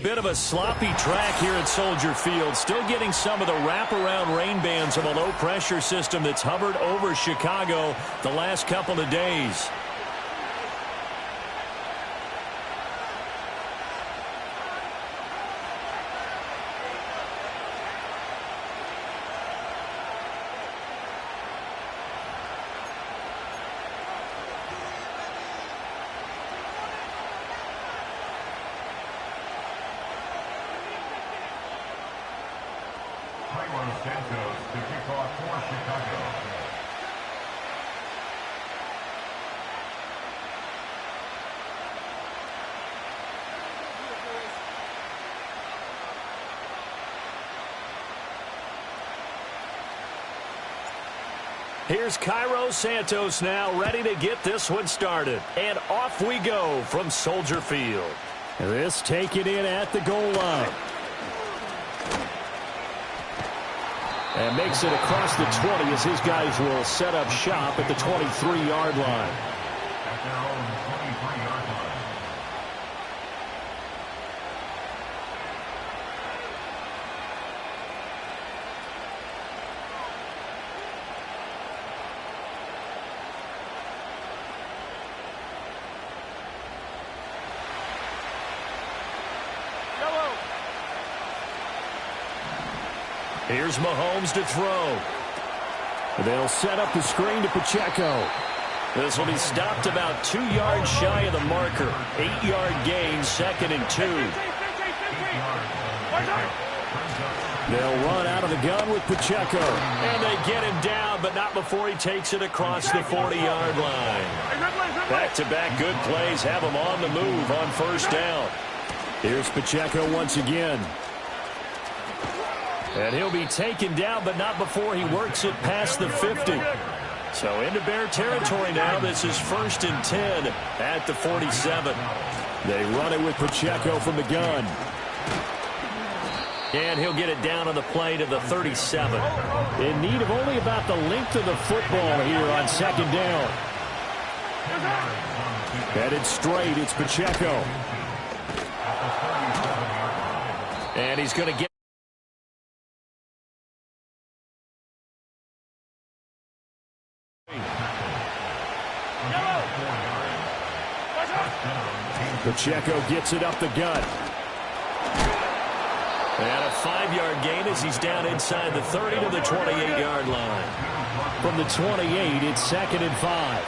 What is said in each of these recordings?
Bit of a sloppy track here at Soldier Field. Still getting some of the wraparound rain bands of a low-pressure system that's hovered over Chicago the last couple of days. Santos to kick off for Chicago. Here's Cairo Santos now, ready to get this one started. And off we go from Soldier Field. This taken in at the goal line. And makes it across the 20 as his guys will set up shop at the 23-yard line. At their own 23-yard line. Here's Mahomes to throw. They'll set up the screen to Pacheco. This will be stopped about 2 yards shy of the marker. 8-yard gain, 2nd and 2. They'll run out of the gun with Pacheco. And they get him down, but not before he takes it across the 40-yard line. Back-to-back good plays have him on the move on first down. Here's Pacheco once again. And he'll be taken down, but not before he works it past the 50. So into Bear territory now. This is 1st and 10 at the 47. They run it with Pacheco from the gun. And he'll get it down on the play to the 37. In need of only about the length of the football here on 2nd down. Headed straight, it's Pacheco. And he's going to get Pacheco gets it up the gut. And a 5-yard gain as he's down inside the 30 to the 28-yard line. From the 28, it's 2nd and 5.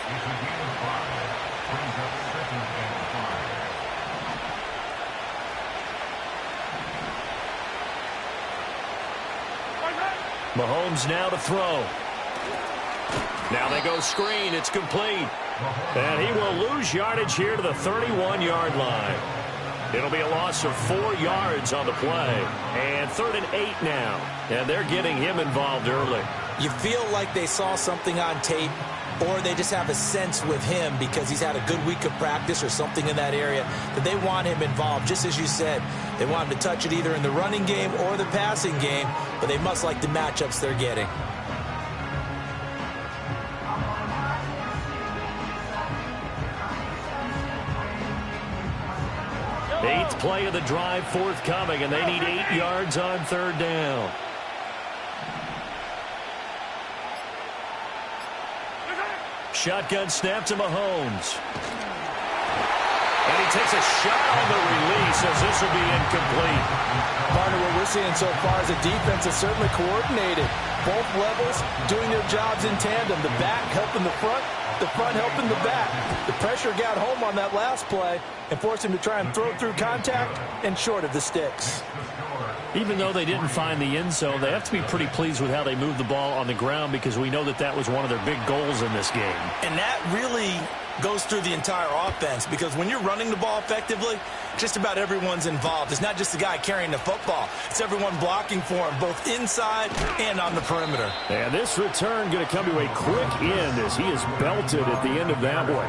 Mahomes now to throw. Now they go screen. It's complete. And he will lose yardage here to the 31-yard line. It'll be a loss of 4 yards on the play. And 3rd and 8 now. And they're getting him involved early. You feel like they saw something on tape, or they just have a sense with him because he's had a good week of practice or something in that area that they want him involved. Just as you said, they want him to touch it either in the running game or the passing game, but they must like the matchups they're getting. Eighth play of the drive forthcoming, and they need 8 yards on 3rd down. Shotgun snap to Mahomes. And he takes a shot on the release as this will be incomplete. Partner, what we're seeing so far is a defense that's certainly coordinated. Both levels doing their jobs in tandem. The back helping the front helping the back. The pressure got home on that last play and forced him to try and throw through contact and short of the sticks. Even though they didn't find the end zone, they have to be pretty pleased with how they moved the ball on the ground because we know that that was one of their big goals in this game. And that really goes through the entire offense because when you're running the ball effectively, just about everyone's involved. It's not just the guy carrying the football. It's everyone blocking for him, both inside and on the perimeter. And this return going to come to a quick end as he is belted at the end of that one.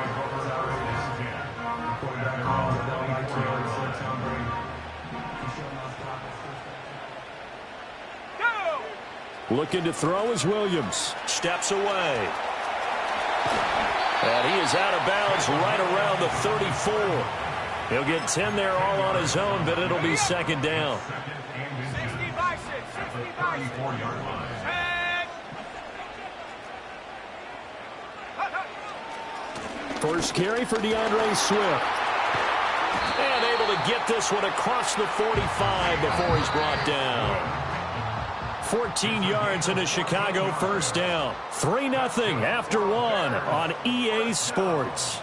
Looking to throw is Williams. Steps away. And he is out of bounds right around the 34. He'll get 10 there all on his own, but it'll be second down. 34-yard line. First carry for DeAndre Swift. And able to get this one across the 45 before he's brought down. 14 yards and a Chicago first down. 3-0 after one on EA Sports.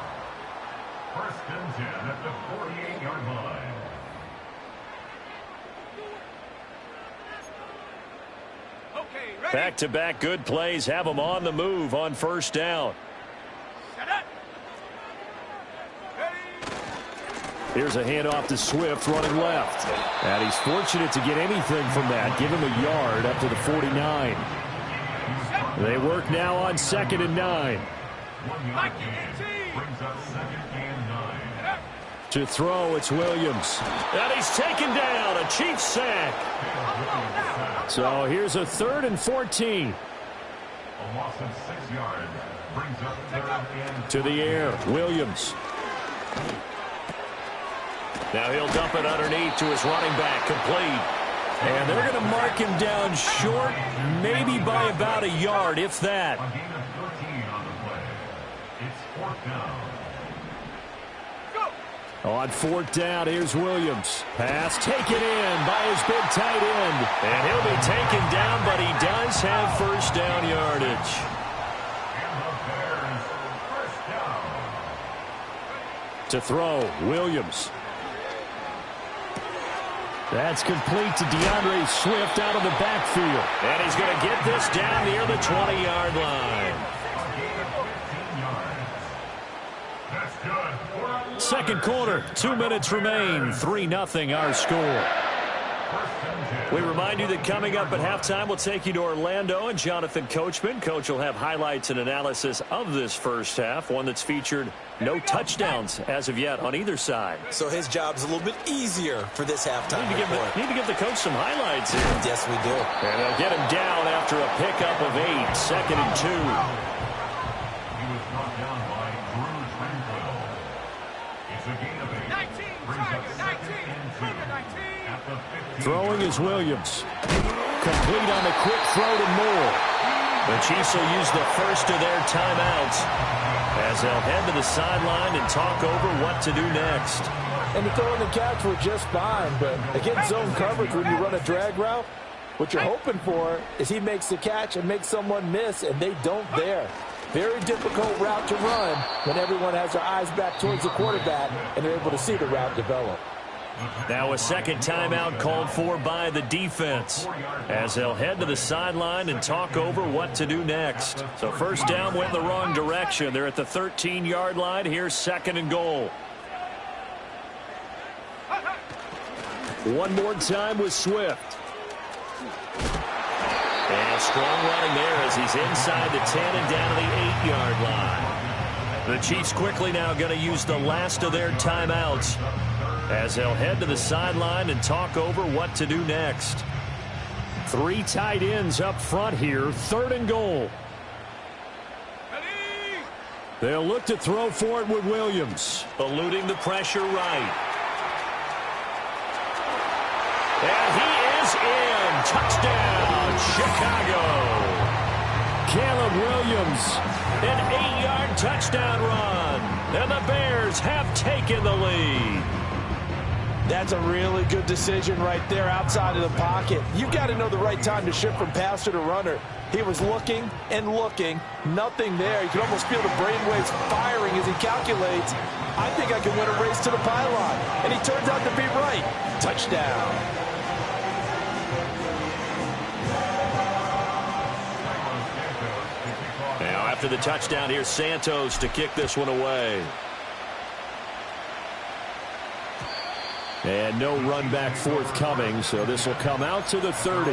First and 10 at the 48-yard line. Back-to-back good plays have them on the move on first down. Here's a handoff to Swift running left. And he's fortunate to get anything from that. Give him a yard up to the 49. They work now on 2nd and 9. 1 yard gain brings up 2nd and 9. To throw, it's Williams. And he's taken down. A Chiefs sack. So here's a 3rd and 14. A loss of 6 yards brings up 3rd and To the air, Williams. Now he'll dump it underneath to his running back, complete. And they're going to mark him down short, maybe by about a yard, if that. a gain of 13 on the play. It's 4th down. On 4th down, here's Williams. Pass taken in by his big tight end. And he'll be taken down, but he does have first down yardage. And the Bears first down. To throw, Williams. That's complete to DeAndre Swift out of the backfield. And he's going to get this down near the 20-yard line. A gain of 15 yards. That's good. Second quarter, 2 minutes remain. 3-0 our score. First and 10. We remind you that coming up at halftime, we'll take you to Orlando and Jonathan Coachman. Coach will have highlights and analysis of this first half, one that's featured no touchdowns as of yet on either side. So his job's a little bit easier for this halftime report. Need to give the coach some highlights here. Yes, we do. And they'll get him down after a pickup of 8, 2nd and 2. He was brought down by Bruce Renfro. It's a gain of 8. Brings up 2nd and 2. At the 15. Throwing is Williams. Complete on the quick throw to Moore. The Chiefs will use the first of their timeouts as they'll head to the sideline and talk over what to do next. And the throw and the catch were just fine, but against zone coverage when you run a drag route, what you're hoping for is he makes the catch and makes someone miss, and they don't there. Very difficult route to run when everyone has their eyes back towards the quarterback and they're able to see the route develop. Now a second timeout called for by the defense as they'll head to the sideline and talk over what to do next. So first down went the wrong direction. They're at the 13-yard line. Here's 2nd and goal. One more time with Swift. And strong running there as he's inside the 10 and down to the 8-yard line. The Chiefs quickly now going to use the last of their timeouts as they'll head to the sideline and talk over what to do next. 3 tight ends up front here, 3rd and goal. They'll look to throw for it with Williams. Eluding the pressure right. And he is in. Touchdown, Chicago. Caleb Williams, an 8-yard touchdown run. And the Bears have taken the lead. That's a really good decision right there outside of the pocket. You've got to know the right time to shift from passer to runner. He was looking and looking, nothing there. You can almost feel the brainwaves firing as he calculates, I think I can win a race to the pylon. And he turns out to be right. Touchdown. Now after the touchdown, here's Santos to kick this one away. And no run back forthcoming, so this will come out to the 30.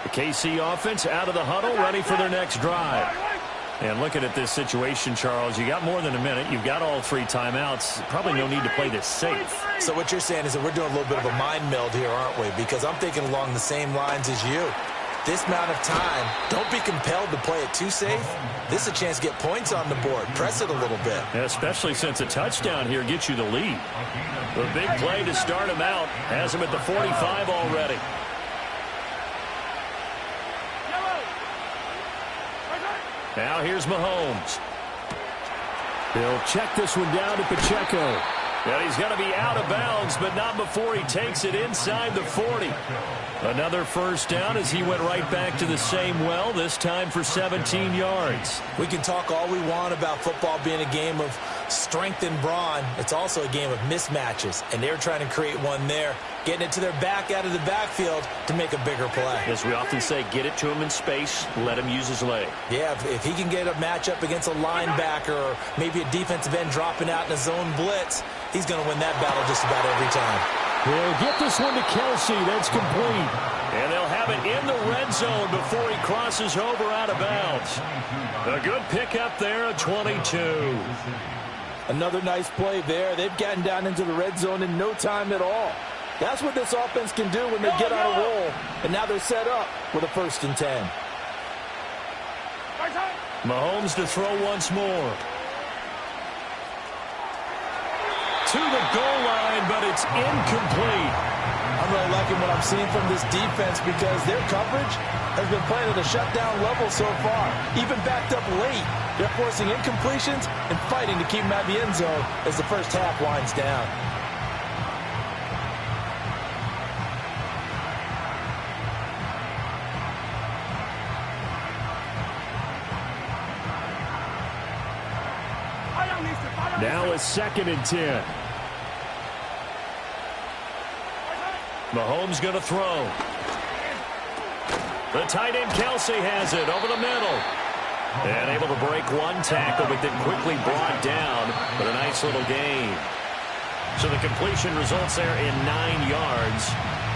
The KC offense out of the huddle, ready for their next drive. And looking at this situation, Charles, you got more than a minute. You've got all 3 timeouts. Probably no need to play this safe. So what you're saying is that we're doing a little bit of a mind meld here, aren't we? Because I'm thinking along the same lines as you. this amount of time, don't be compelled to play it too safe. This is a chance to get points on the board. Press it a little bit. Especially since a touchdown here gets you the lead. The big play to start him out has him at the 45 already. Now here's Mahomes. He'll check this one down to Pacheco. And he's going to be out of bounds, but not before he takes it inside the 40. Another first down as he went right back to the same well, this time for 17 yards. We can talk all we want about football being a game of strength and brawn. It's also a game of mismatches, and they're trying to create one there, getting it to their back out of the backfield to make a bigger play. As we often say, get it to him in space, let him use his leg. Yeah, if he can get a matchup against a linebacker or maybe a defensive end dropping out in a zone blitz, he's going to win that battle just about every time. He'll get this one to Kelsey. That's complete. And they'll have it in the red zone before he crosses over out of bounds. A good pickup there at 22. Another nice play there. They've gotten down into the red zone in no time at all. That's what this offense can do when they get on a roll. And now they're set up with a 1st and 10. Mahomes to throw once more. To the goal line, but it's incomplete. I'm really liking what I'm seeing from this defense because their coverage has been playing at a shutdown level so far. Even backed up late, they're forcing incompletions and fighting to keep them out of the end zone as the first half winds down. Now it's 2nd and 10. Mahomes going to throw. The tight end Kelsey has it over the middle. And able to break one tackle, but then quickly brought down with a nice little gain. So the completion results there in 9 yards.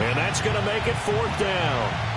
And that's going to make it 4th down.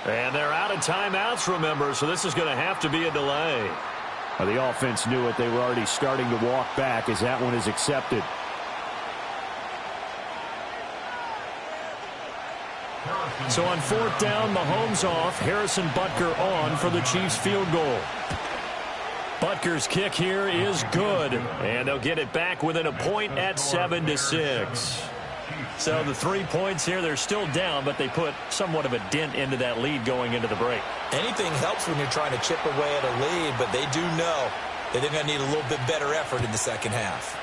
And they're out of timeouts, remember, so this is going to have to be a delay. The offense knew it. They were already starting to walk back as that one is accepted. So on 4th down, Mahomes off, Harrison Butker on for the Chiefs field goal. Butker's kick here is good, and they'll get it back within a point at 7-6. So the 3 points here, they're still down, but they put somewhat of a dent into that lead going into the break. Anything helps when you're trying to chip away at a lead, but they do know that they're going to need a little bit better effort in the second half.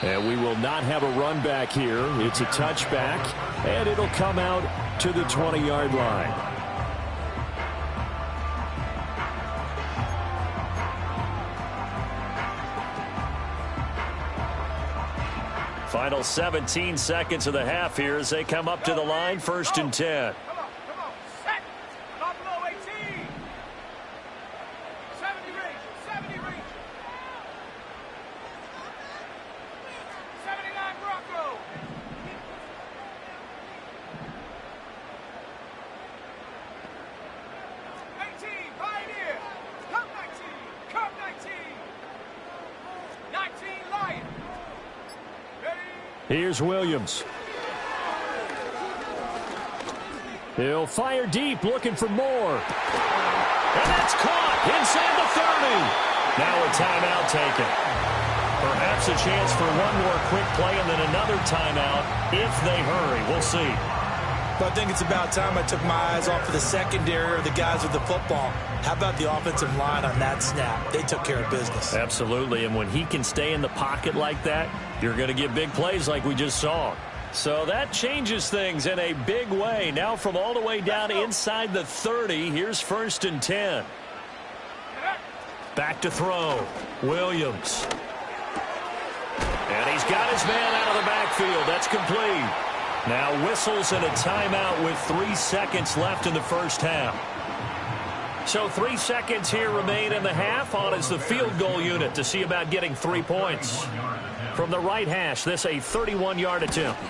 And we will not have a run back here. It's a touchback, and it'll come out to the 20-yard line. Final 17 seconds of the half here as they come up to the line, 1st and 10. Come on, set. Not below 18. 70 range. 79 Bronco. Pioneer. Cup 19. 19 Lion. Here's Williams. He'll fire deep, looking for more. And that's caught inside the 30. Now a timeout taken. Perhaps a chance for one more quick play and then another timeout if they hurry. We'll see. But I think it's about time I took my eyes off of the secondary or the guys with the football. How about the offensive line on that snap? They took care of business. Absolutely, and when he can stay in the pocket like that, you're going to get big plays like we just saw. So that changes things in a big way. Now from all the way down inside the 30, here's 1st and 10. Back to throw. Williams. He's got his man out of the backfield. That's complete. Now whistles and a timeout with 3 seconds left in the first half. So 3 seconds here remain in the half. On is the field goal unit to see about getting 3 points. From the right hash, this a 31-yard attempt.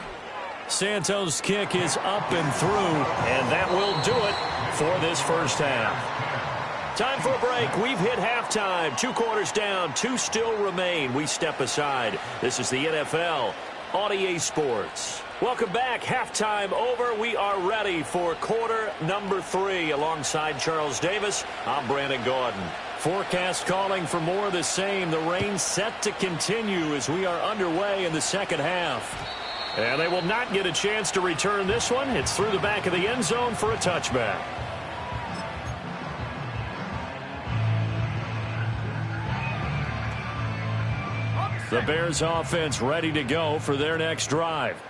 Santos' kick is up and through, and that will do it for this first half. Time for a break. We've hit halftime. 2 quarters down, 2 still remain. We step aside. This is the NFL on EA Sports. Welcome back. Halftime over. We are ready for quarter number 3. Alongside Charles Davis, I'm Brandon Gordon. Forecast calling for more of the same. The rain set to continue as we are underway in the second half. And they will not get a chance to return this one. It's through the back of the end zone for a touchback. The Bears offense ready to go for their next drive.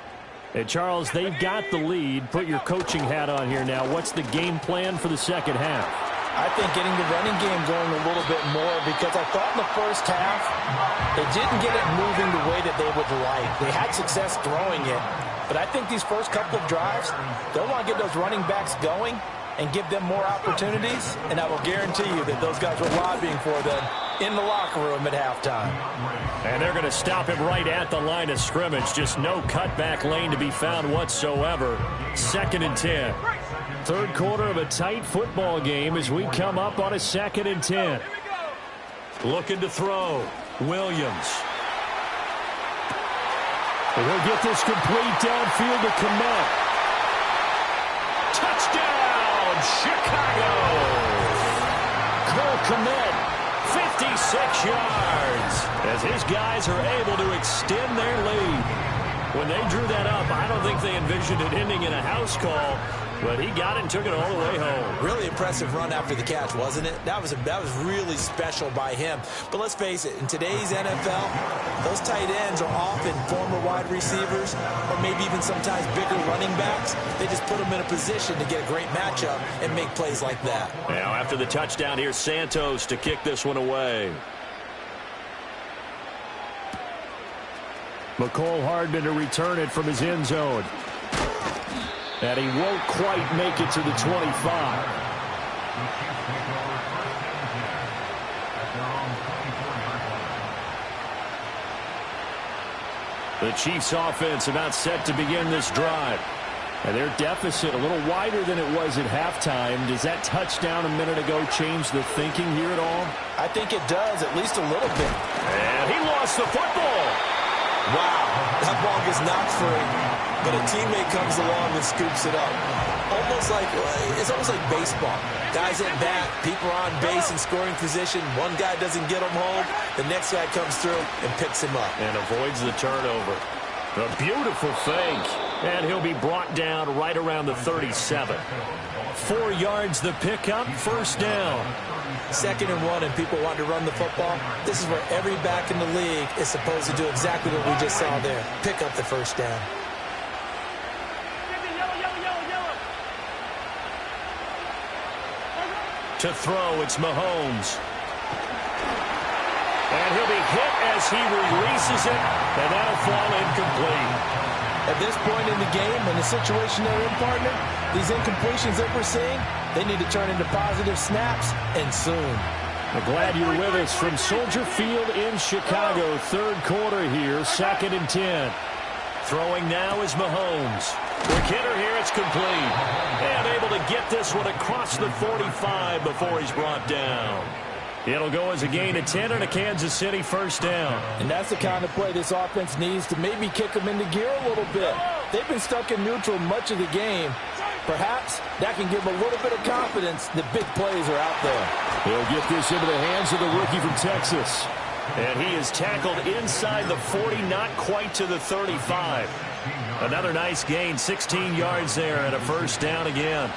And Charles, they've got the lead. Put your coaching hat on here now. What's the game plan for the second half? I think getting the running game going a little bit more, because I thought in the first half they didn't get it moving the way that they would like. They had success throwing it, but I think these first couple of drives, they'll want to get those running backs going and give them more opportunities, and I will guarantee you that those guys were lobbying for them in the locker room at halftime. And they're going to stop him right at the line of scrimmage. Just no cutback lane to be found whatsoever. 2nd and 10. Third quarter of a tight football game as we come up on a 2nd and 10. Looking to throw. Williams. He'll get this complete downfield to Kmet. Touchdown, Chicago. Cole Kmet, 56 yards. As his guys are able to extend their lead. When they drew that up, I don't think they envisioned it ending in a house call. But he got it and took it all the way home. Really impressive run after the catch, wasn't it? That was really special by him. But let's face it, in today's NFL, those tight ends are often former wide receivers or maybe even sometimes bigger running backs. They just put them in a position to get a great matchup and make plays like that. Now after the touchdown, here's Santos to kick this one away. McCole Hardman to return it from his end zone. And he won't quite make it to the 25. The Chiefs offense about set to begin this drive. And their deficit a little wider than it was at halftime. Does that touchdown a minute ago change the thinking here at all? I think it does, at least a little bit. And he lost the football. Wow, that ball gets knocked free, but a teammate comes along and scoops it up. It's almost like baseball. Guys at bat, people are on base in scoring position. One guy doesn't get him home, the next guy comes through and picks him up. And avoids the turnover. A beautiful fake. And he'll be brought down right around the 37. 4 yards the pickup, first down. 2nd and 1 and people want to run the football. This is where every back in the league is supposed to do exactly what we just saw there. Pick up the first down. To throw, it's Mahomes. And he'll be hit as he releases it, and that'll fall incomplete. At this point in the game, in the situation they're in, partner, these incompletions that we're seeing, they need to turn into positive snaps, and soon. I'm glad you're with us from Soldier Field in Chicago. Third quarter here, 2nd and 10. Throwing now is Mahomes. Quick hitter here, it's complete. And able to get this one across the 45 before he's brought down. It'll go as a gain of 10 and a Kansas City first down. And that's the kind of play this offense needs to maybe kick them into gear a little bit. They've been stuck in neutral much of the game. Perhaps that can give them a little bit of confidence that big plays are out there. He'll get this into the hands of the rookie from Texas. And he is tackled inside the 40, not quite to the 35. Another nice gain, 16 yards there and a first down again.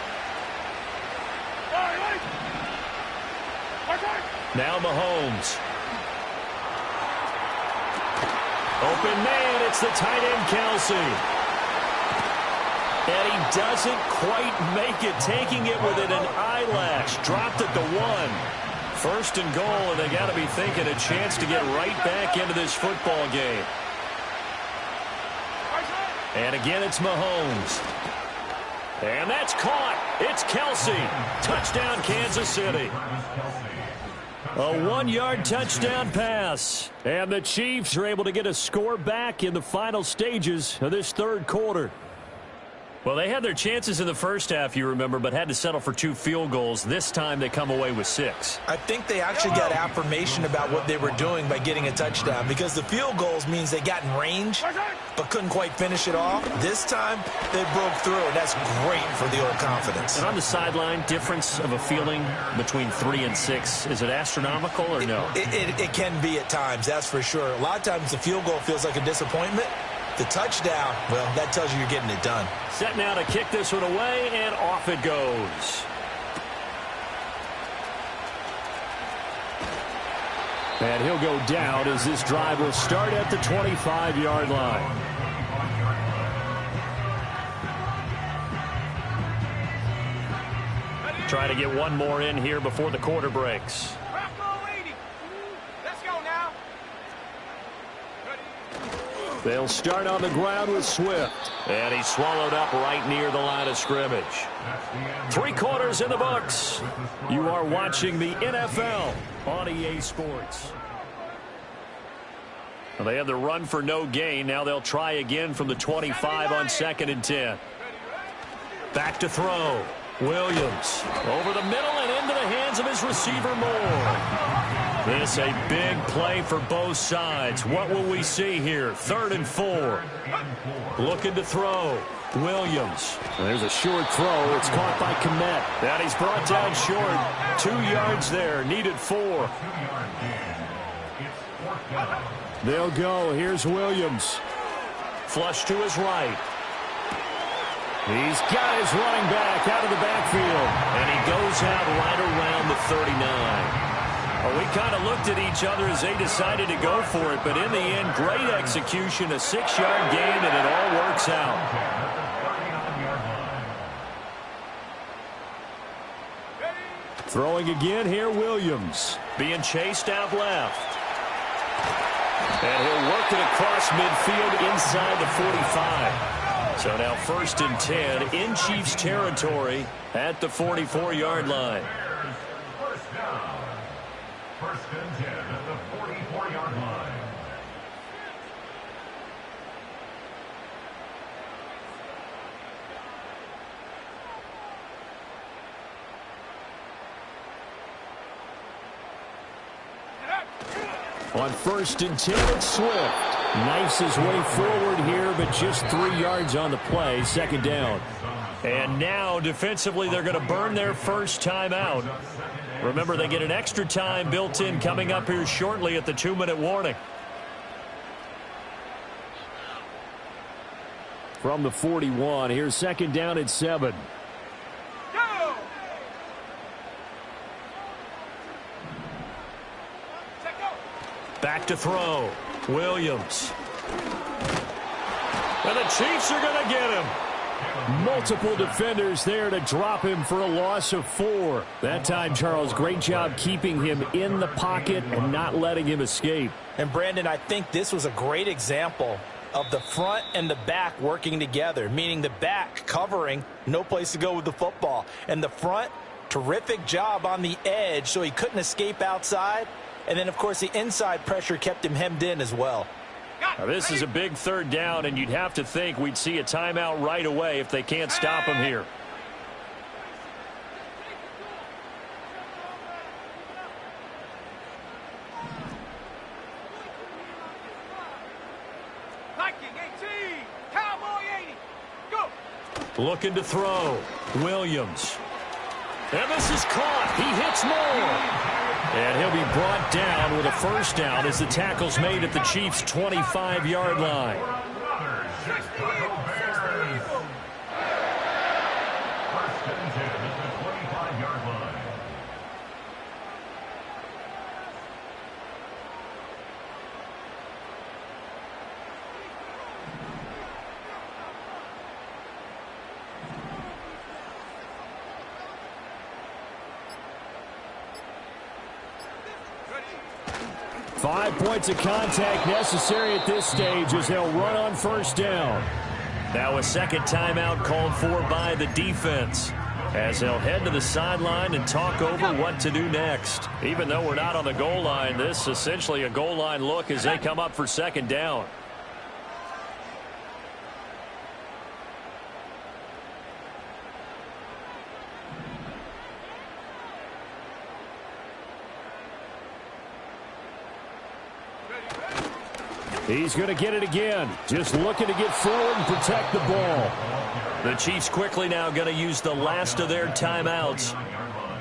Now Mahomes. Open man, it's the tight end Kelsey. And he doesn't quite make it, taking it within an eyelash. Dropped at the 1. First and goal, and they got to be thinking a chance to get right back into this football game. And again, it's Mahomes. And that's caught. It's Kelsey. Touchdown, Kansas City. A 1-yard touchdown pass. And the Chiefs are able to get a score back in the final stages of this third quarter. Well, they had their chances in the first half, you remember, but had to settle for 2 field goals. This time they come away with 6. I think they actually got affirmation about what they were doing by getting a touchdown, because the field goals means they got in range but couldn't quite finish it off. This time they broke through, and that's great for the old confidence. And on the sideline, difference of a feeling between 3 and 6, is it astronomical or no? It can be at times, that's for sure. A lot of times the field goal feels like a disappointment. The touchdown, well, that tells you you're getting it done. Set now to kick this one away, and off it goes. And he'll go down as this drive will start at the 25-yard line. Trying to get one more in here before the quarter breaks. Let's go now. They'll start on the ground with Swift. And he's swallowed up right near the line of scrimmage. 3 quarters in the books. You are watching the NFL on EA Sports. Well, they had the run for no gain. Now they'll try again from the 25 on 2nd and 10. Back to throw. Williams over the middle and into the hands of his receiver Moore. This a big play for both sides. What will we see here? 3rd and 4. Looking to throw. Williams. There's a short throw. It's caught by Kmet. And he's brought down short. 2 yards there. Needed 4. They'll go. Here's Williams. Flush to his right. He's got his running back out of the backfield. And he goes out right around the 39. Well, we kind of looked at each other as they decided to go for it. But in the end, great execution, a 6-yard gain, and it all works out. Throwing again here, Williams. Being chased out left. And he'll work it across midfield inside the 45. So now 1st and 10 in Chiefs territory at the 44-yard line. First down. 1st and 10 at the 44-yard line. On 1st and 10, it's Swift. Knifes his way forward here, but just 3 yards on the play. 2nd down. And now, defensively, they're going to burn their first timeout. Remember, they get an extra time built in coming up here shortly at the 2-minute warning. From the 41, here's 2nd down at 7. Go! Back to throw. Williams. And the Chiefs are going to get him. Multiple defenders there to drop him for a loss of 4. That time, Charles, great job keeping him in the pocket and not letting him escape. And, Brandon, I think this was a great example of the front and the back working together, meaning the back covering, no place to go with the football. And the front, terrific job on the edge so he couldn't escape outside. And then, of course, the inside pressure kept him hemmed in as well. Now, this is a big 3rd down, and you'd have to think we'd see a timeout right away if they can't stop him here. Viking 18, Cowboy 80, go! Looking to throw. Williams. And this is caught. He hits Moore. And he'll be brought down with a 1st down as the tackle's made at the Chiefs' 25-yard line. Five points of contact necessary at this stage as they'll run on 1st down. Now a second timeout called for by the defense, as they'll head to the sideline and talk over what to do next. Even though we're not on the goal line, this is essentially a goal line look as they come up for second down. He's going to get it again. Just looking to get forward and protect the ball. The Chiefs quickly now going to use the last of their timeouts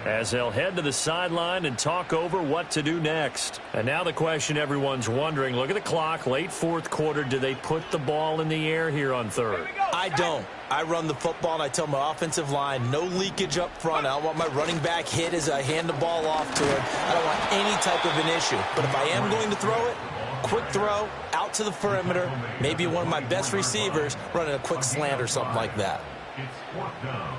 as they'll head to the sideline and talk over what to do next. And now the question everyone's wondering, look at the clock, late fourth quarter, do they put the ball in the air here on third? I don't. I run the football, and I tell my offensive line, no leakage up front. I don't want my running back hit as I hand the ball off to him. I don't want any type of an issue. But if I am going to throw it, quick throw, out to the perimeter, maybe one of my best receivers running a quick slant or something like that. It's fourth down.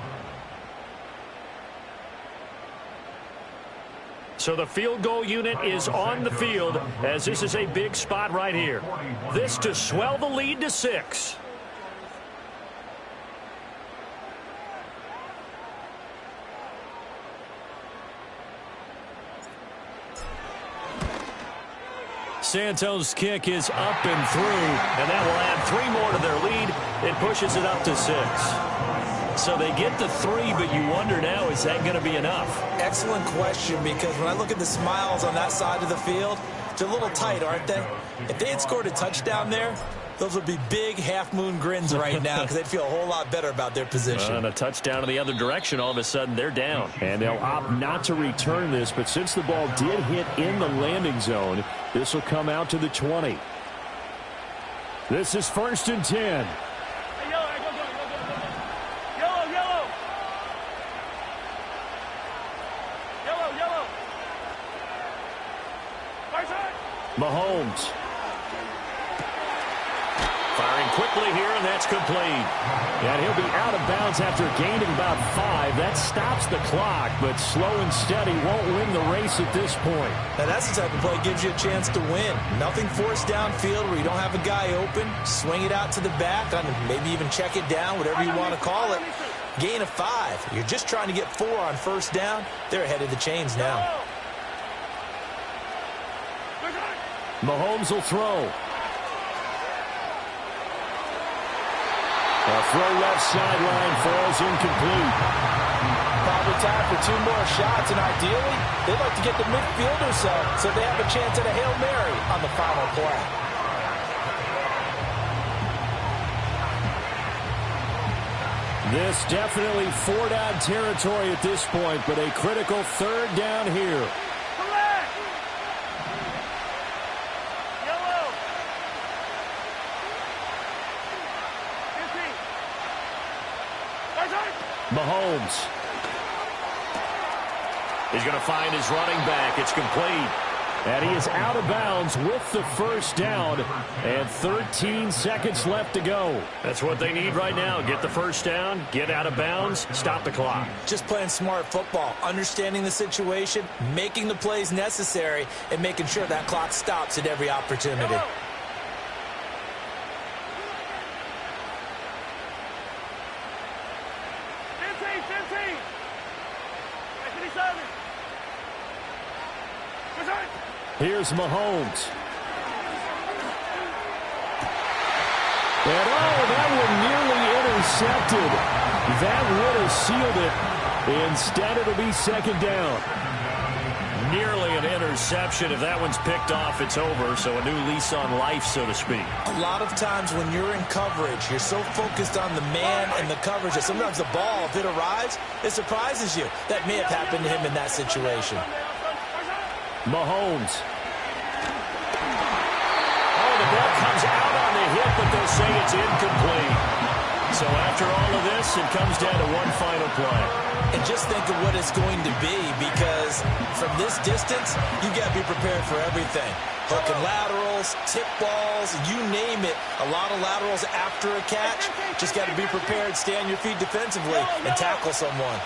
So the field goal unit is on the field as this is a big spot right here. This to swell the lead to 6. Santos' kick is up and through, and that will add 3 more to their lead. It pushes it up to 6. So they get the 3, but you wonder now, is that going to be enough? Excellent question, because when I look at the smiles on that side of the field, they're a little tight, aren't they? If they had scored a touchdown there, those would be big half-moon grins right now because they'd feel a whole lot better about their position. And a touchdown in the other direction, all of a sudden they're down. And they'll opt not to return this, but since the ball did hit in the landing zone, this will come out to the 20. This is 1st and 10. Mahomes. Firing quickly here, and that's complete. And he'll be out of bounds after gaining about 5. That stops the clock, but slow and steady won't win the race at this point. Now that's the type of play that gives you a chance to win. Nothing forced downfield where you don't have a guy open. Swing it out to the back, maybe even check it down, whatever you want to call it. Gain of 5. You're just trying to get 4 on first down. They're ahead of the chains now. Mahomes will throw. A throw left sideline falls incomplete. Probably time for 2 more shots, and ideally, they'd like to get the midfield or so they have a chance at a Hail Mary on the final play. This definitely 4-down territory at this point, but a critical 3rd down here. Mahomes. He's going to find his running back. It's complete. And he is out of bounds with the first down, and 13 seconds left to go. That's what they need right now. Get the first down, get out of bounds, stop the clock. Just playing smart football, understanding the situation, making the plays necessary, and making sure that clock stops at every opportunity. Here's Mahomes. And that one nearly intercepted. That would have sealed it. Instead, it'll be second down. Nearly an interception. If that one's picked off, it's over. So a new lease on life, so to speak. A lot of times when you're in coverage, you're so focused on the man and the coverage that sometimes the ball, if it arrives, it surprises you. That may have happened to him in that situation. Mahomes. Oh, the ball comes out on the hit, but they'll say it's incomplete. So after all of this, it comes down to one final play. And just think of what it's going to be, because from this distance, you got to be prepared for everything. Hook and laterals, tip balls, you name it. A lot of laterals after a catch. Just got to be prepared, stay on your feet defensively, and tackle someone.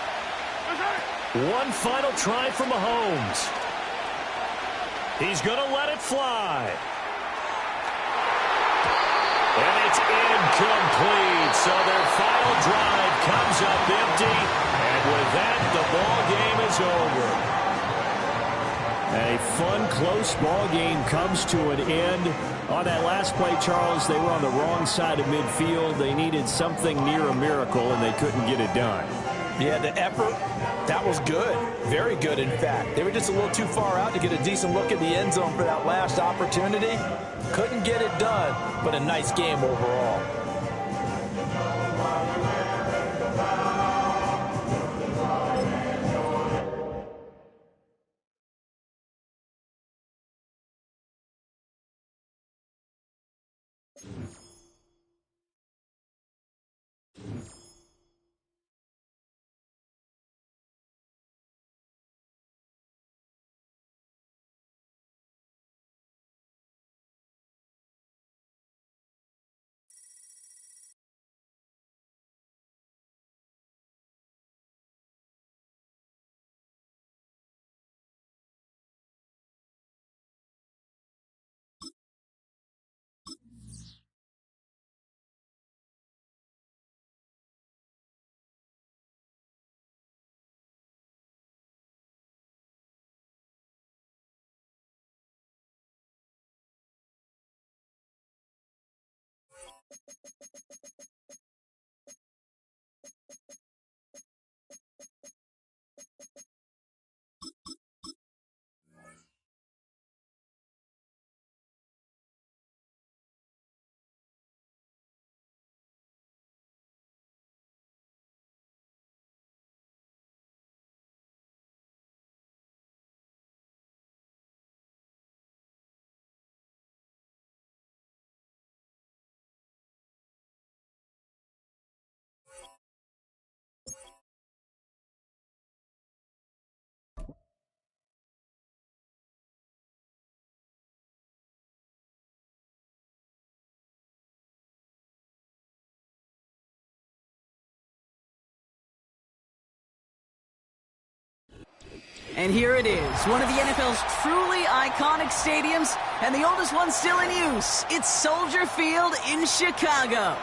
One final try for Mahomes. He's going to let it fly. And it's incomplete. So their final drive comes up empty. And with that, the ball game is over. A fun, close ball game comes to an end. On that last play, Charles, they were on the wrong side of midfield. They needed something near a miracle, and they couldn't get it done. Yeah, the effort, that was good. Very good, in fact. They were just a little too far out to get a decent look at the end zone for that last opportunity. Couldn't get it done, but a nice game overall. And here it is, one of the NFL's truly iconic stadiums, and the oldest one still in use. It's Soldier Field in Chicago.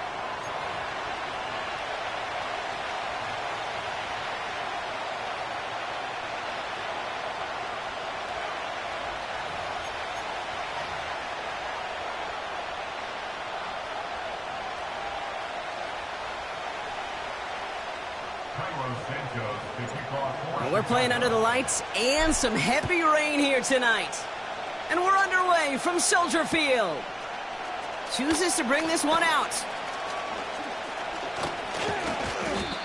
We're playing under the lights and some heavy rain here tonight. And we're underway from Soldier Field. Chooses to bring this one out.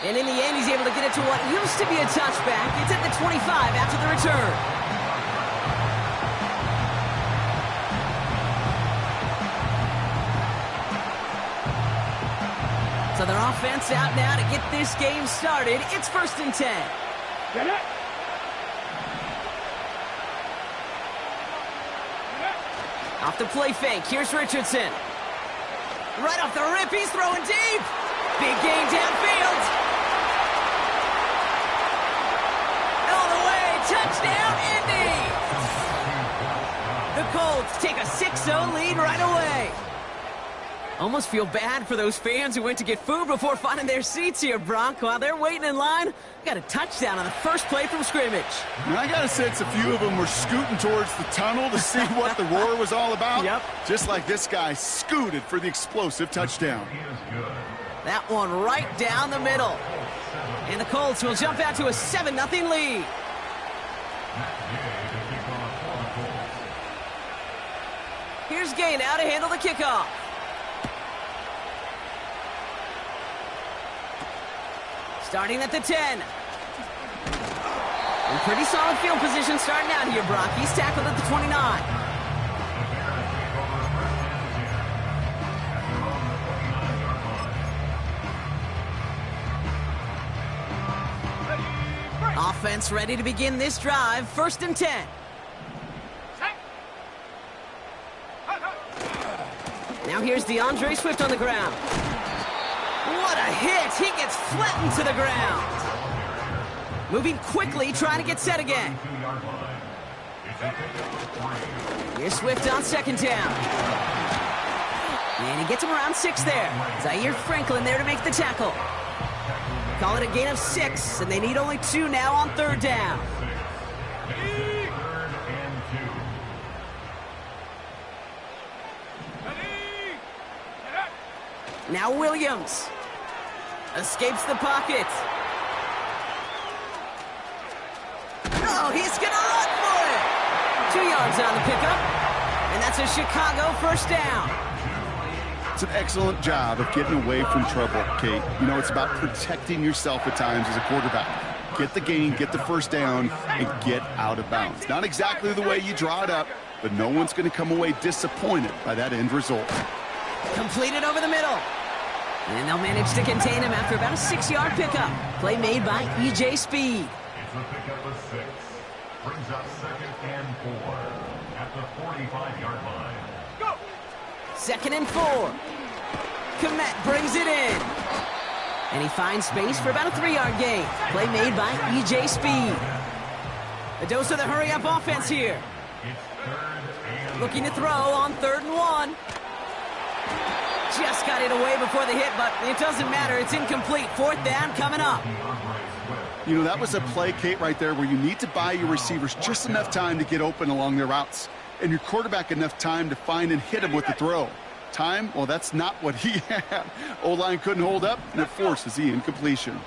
And in the end, he's able to get it to what used to be a touchback. It's at the 25 after the return. So their offense out now to get this game started. It's 1st and 10. Get it. Off the play fake, here's Richardson. Right off the rip, he's throwing deep. Big gain downfield. All the way, touchdown, Indy. The Colts take a 6-0 lead right away. Almost feel bad for those fans who went to get food before finding their seats here, Brock. While they're waiting in line, got a touchdown on the first play from scrimmage. And I got to sense a few of them were scooting towards the tunnel to see what the roar was all about. Yep. Just like this guy scooted for the explosive touchdown. That one right down the middle. And the Colts will jump out to a 7-0 lead. Here's Gay now to handle the kickoff. Starting at the 10. In pretty solid field position starting out here, Brock. He's tackled at the 29. Offense ready to begin this drive. 1st and 10. Now here's DeAndre Swift on the ground. What a hit! He gets flattened to the ground. Moving quickly, trying to get set again. Here's Swift on 2nd down. And he gets him around 6 there. Zaire Franklin there to make the tackle. Call it a gain of 6, and they need only 2 now on 3rd down. Now Williams escapes the pocket. Oh, he's going to run for it. 2 yards on the pickup, and that's a Chicago 1st down. It's an excellent job of getting away from trouble, Kate. You know, it's about protecting yourself at times as a quarterback. Get the gain, get the 1st down, and get out of bounds. Not exactly the way you draw it up, but no one's going to come away disappointed by that end result. Completed over the middle. And they'll manage to contain him after about a 6-yard pickup. Play made by E.J. Speed. It's a pickup of 6. Brings up 2nd and 4 at the 45-yard line. Go! 2nd and 4. Kmet brings it in. And he finds space for about a 3-yard gain. Play made by E.J. Speed. A dose of the hurry-up offense here. Looking to throw on 3rd and 1. Just got it away before the hit, but it doesn't matter. It's incomplete. 4th down coming up. You know, that was a play, Kate, right there where you need to buy your receivers just enough time to get open along their routes, and your quarterback enough time to find and hit him with the throw. Time, well, that's not what he had. O-line couldn't hold up, and it forces the incompletion.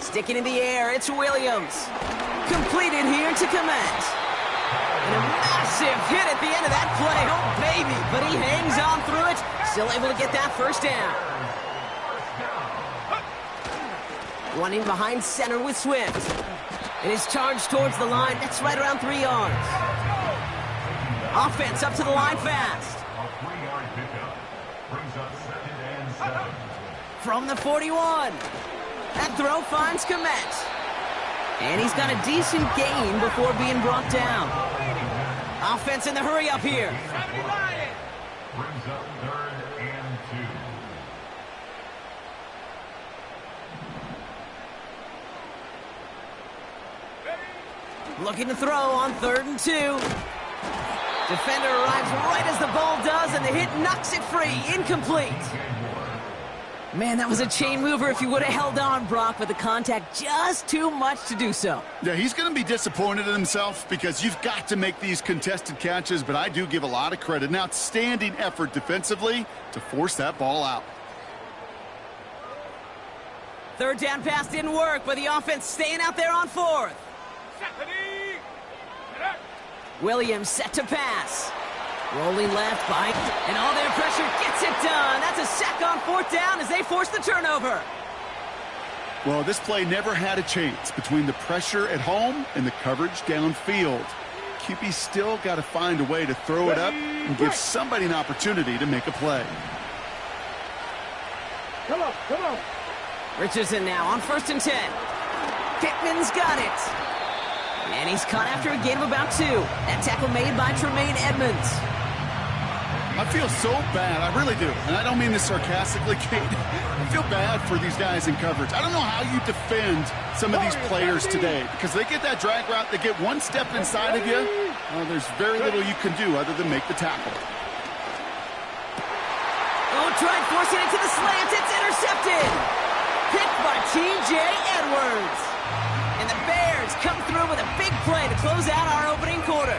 Sticking in the air, it's Williams. Completed here to Kmet. And a massive hit at the end of that play. Oh, baby. But he hangs on through it. Still able to get that 1st down. Running behind center with Swift. And his charge towards the line. That's right around 3 yards. Offense up to the line fast. A 3-yard pickup. Brings up 2nd and 7. From the 41. That throw finds Kmet. And he's got a decent gain before being brought down. Offense in the hurry up here. Brings up 3rd and 2. Looking to throw on 3rd and 2. Defender arrives right as the ball does, and the hit knocks it free. Incomplete. Man, that was a chain mover if you would have held on, Brock, but the contact just too much to do so. Yeah, he's going to be disappointed in himself because you've got to make these contested catches, but I do give a lot of credit. An outstanding effort defensively to force that ball out. 3rd down pass didn't work, but the offense staying out there on 4th. Williams set to pass. Rolling left by, and all their pressure gets it done. That's a sack on 4th down as they force the turnover. Well, this play never had a chance between the pressure at home and the coverage downfield. QB still got to find a way to throw it up and give somebody an opportunity to make a play. Come on. Richardson now on 1st and 10. Pittman's got it. And he's caught after a gain of about 2. That tackle made by Tremaine Edmonds. I feel so bad, I really do. And I don't mean this sarcastically, Kate. I feel bad for these guys in coverage. I don't know how you defend some of these players today because they get that drag route, they get one step inside of you. There's very little you can do other than make the tackle. Oh, tried forcing it to the slant. It's intercepted. Picked by T.J. Edwards. And the Bears come through with a big play to close out our opening quarter.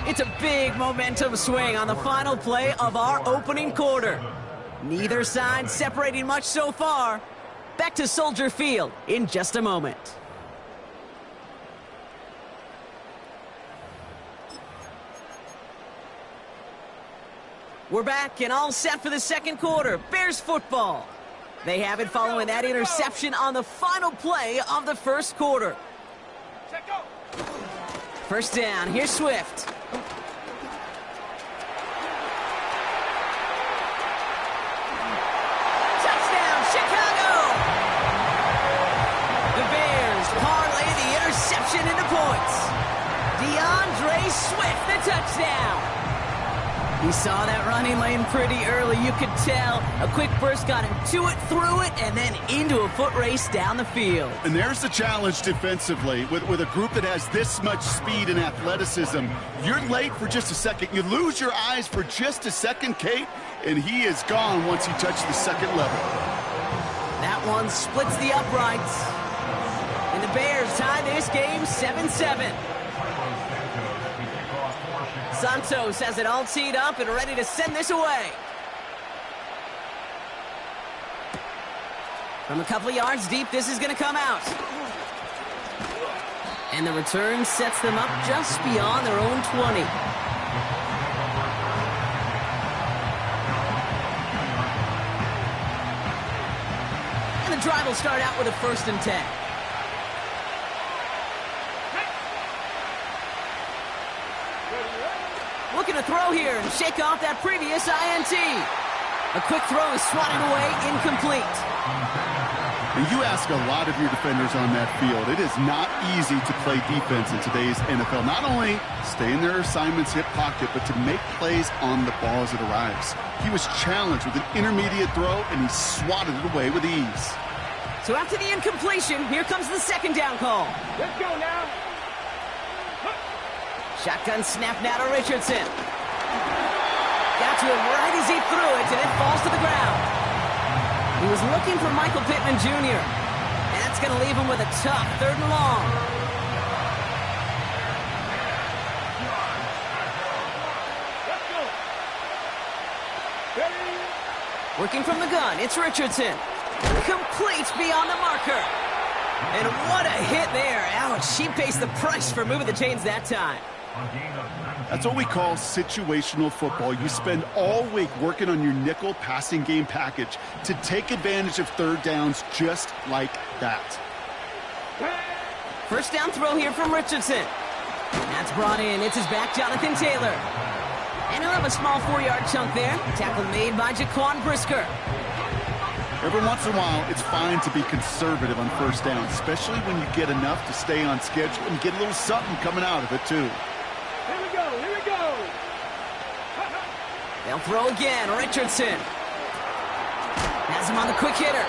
It's a big momentum swing on the final play of our opening quarter. Neither side separating much so far. Back to Soldier Field in just a moment. We're back and all set for the 2nd quarter. Bears football. They have it following that interception on the final play of the 1st quarter. 1st down. Here's Swift. Touchdown, Chicago! The Bears parlay the interception into points. DeAndre Swift, the touchdown. He saw that running lane pretty early, you could tell. A quick burst got him to it, through it, and then into a foot race down the field. And there's the challenge defensively. With a group that has this much speed and athleticism, you're late for just a second. You lose your eyes for just a second, Kate, and he is gone once he touched the second level. That one splits the uprights. And the Bears tie this game 7-7. Santos has it all teed up and ready to send this away. From a couple of yards deep, this is going to come out. And the return sets them up just beyond their own 20. And the drive will start out with a 1st and 10. Looking to throw here and shake off that previous INT. A quick throw is swatted away, incomplete. And you ask a lot of your defenders on that field. It is not easy to play defense in today's NFL. Not only stay in their assignment's hip pocket, but to make plays on the ball as it arrives. He was challenged with an intermediate throw, and he swatted it away with ease. So after the incompletion, here comes the 2nd down call. Let's go now. Shotgun snap now to Richardson. Got to him right as he threw it, and it falls to the ground. He was looking for Michael Pittman Jr., and that's going to leave him with a tough 3rd and long. Let's go. Ready? Working from the gun, it's Richardson. Complete beyond the marker. And what a hit there. Ouch, she pays the price for moving the chains that time. That's what we call situational football. You spend all week working on your nickel passing game package to take advantage of 3rd downs just like that. 1st down throw here from Richardson. That's brought in. It's his back, Jonathan Taylor. And he'll have a small 4-yard chunk there. Tackle made by Jaquan Brisker. Every once in a while, it's fine to be conservative on 1st down, especially when you get enough to stay on schedule and get a little something coming out of it, too. Here we go. Here we go. They'll throw again. Richardson has him on the quick hitter.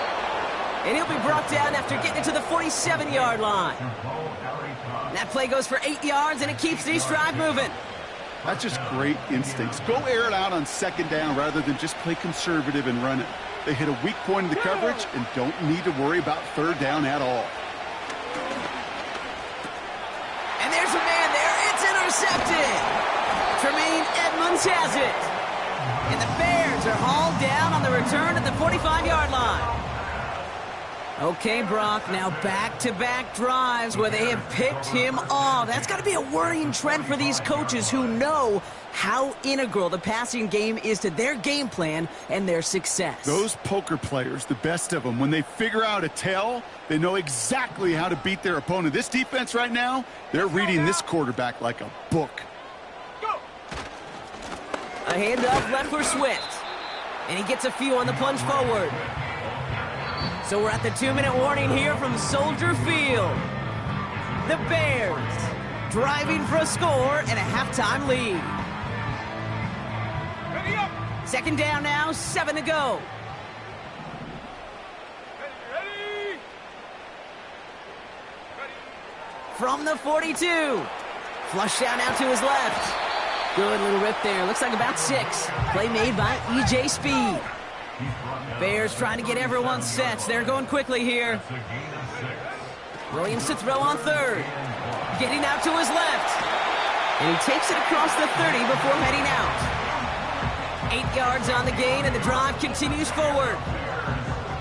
And he'll be brought down after getting to the 47-yard line. And that play goes for 8 yards, and it keeps this drive moving. That's just great instincts. Go air it out on 2nd down rather than just play conservative and run it. They hit a weak point in the coverage and don't need to worry about 3rd down at all. And there's a man there. It's intercepted. Tremaine Edmonds has it. And the Bears are hauled down on the return at the 45-yard line. Okay, Brock, now back-to-back drives where they have picked him off. That's got to be a worrying trend for these coaches who know how integral the passing game is to their game plan and their success. Those poker players, the best of them, when they figure out a tell, they know exactly how to beat their opponent. This defense right now, they're reading this quarterback like a book. A handoff left for Swift. And he gets a few on the plunge forward. So we're at the 2-minute warning here from Soldier Field. The Bears driving for a score and a halftime lead. Ready up. 2nd down now, 7 to go. Ready. From the 42. Flush down out to his left. Good little rip there. Looks like about 6. Play made by E.J. Speed. Bears trying to get everyone set. They're going quickly here. Williams to throw on 3rd. Getting out to his left. And he takes it across the 30 before heading out. 8 yards on the gain, and the drive continues forward.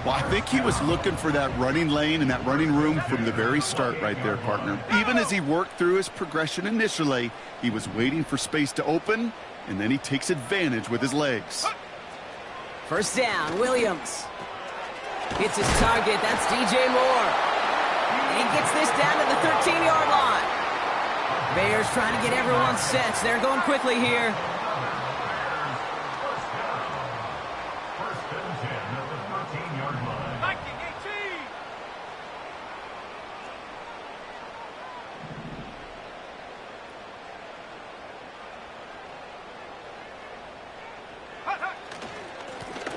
Well, I think he was looking for that running lane and that running room from the very start right there, partner. Even as he worked through his progression initially, he was waiting for space to open, and then he takes advantage with his legs. 1st down, Williams. Hits his target, that's DJ Moore. And he gets this down to the 13-yard line. Bears trying to get everyone set. They're going quickly here.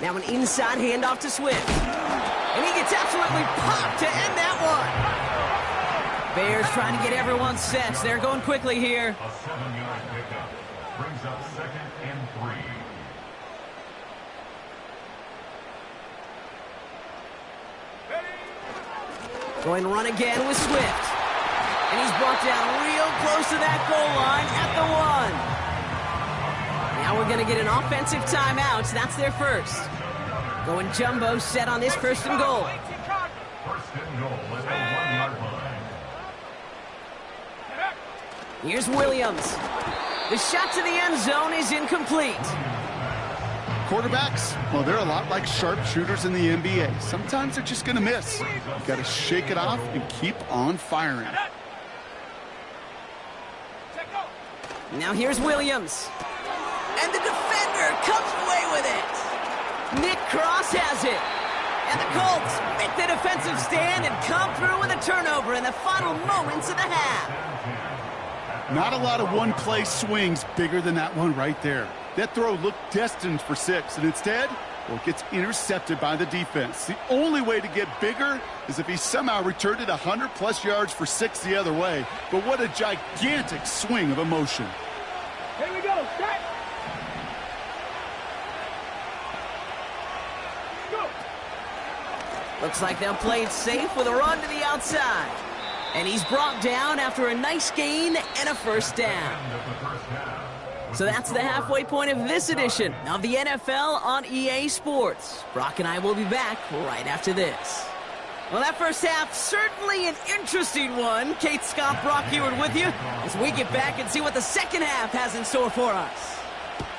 Now an inside handoff to Swift. And he gets absolutely popped to end that one. Bears trying to get everyone set. They're going quickly here. A 7-yard pickup brings up 2nd and 3. Going to run again with Swift. And he's brought down real close to that goal line at the 1. Now we're going to get an offensive timeout. That's their first. Going jumbo set on this 1st and goal. 1st and goal at the 1-yard line. Here's Williams. The shot to the end zone is incomplete. Quarterbacks, well, they're a lot like sharpshooters in the NBA. Sometimes they're just going to miss. You got to shake it off and keep on firing. Now here's Williams. And the defender comes away with it. Nick Cross has it. And the Colts make the defensive stand and come through with a turnover in the final moments of the half. Not a lot of one-play swings bigger than that one right there. That throw looked destined for 6, and instead, well, it gets intercepted by the defense. The only way to get bigger is if he somehow returned it 100-plus yards for 6 the other way. But what a gigantic swing of emotion. Here we go. Set. Go. Looks like they'll play it safe with a run to the outside. And he's brought down after a nice gain and a 1st down. So that's the halfway point of this edition of the NFL on EA Sports. Brock and I will be back right after this. Well, that first half, certainly an interesting one. Kate Scott, Brock Ewart with you as we get back and see what the second half has in store for us.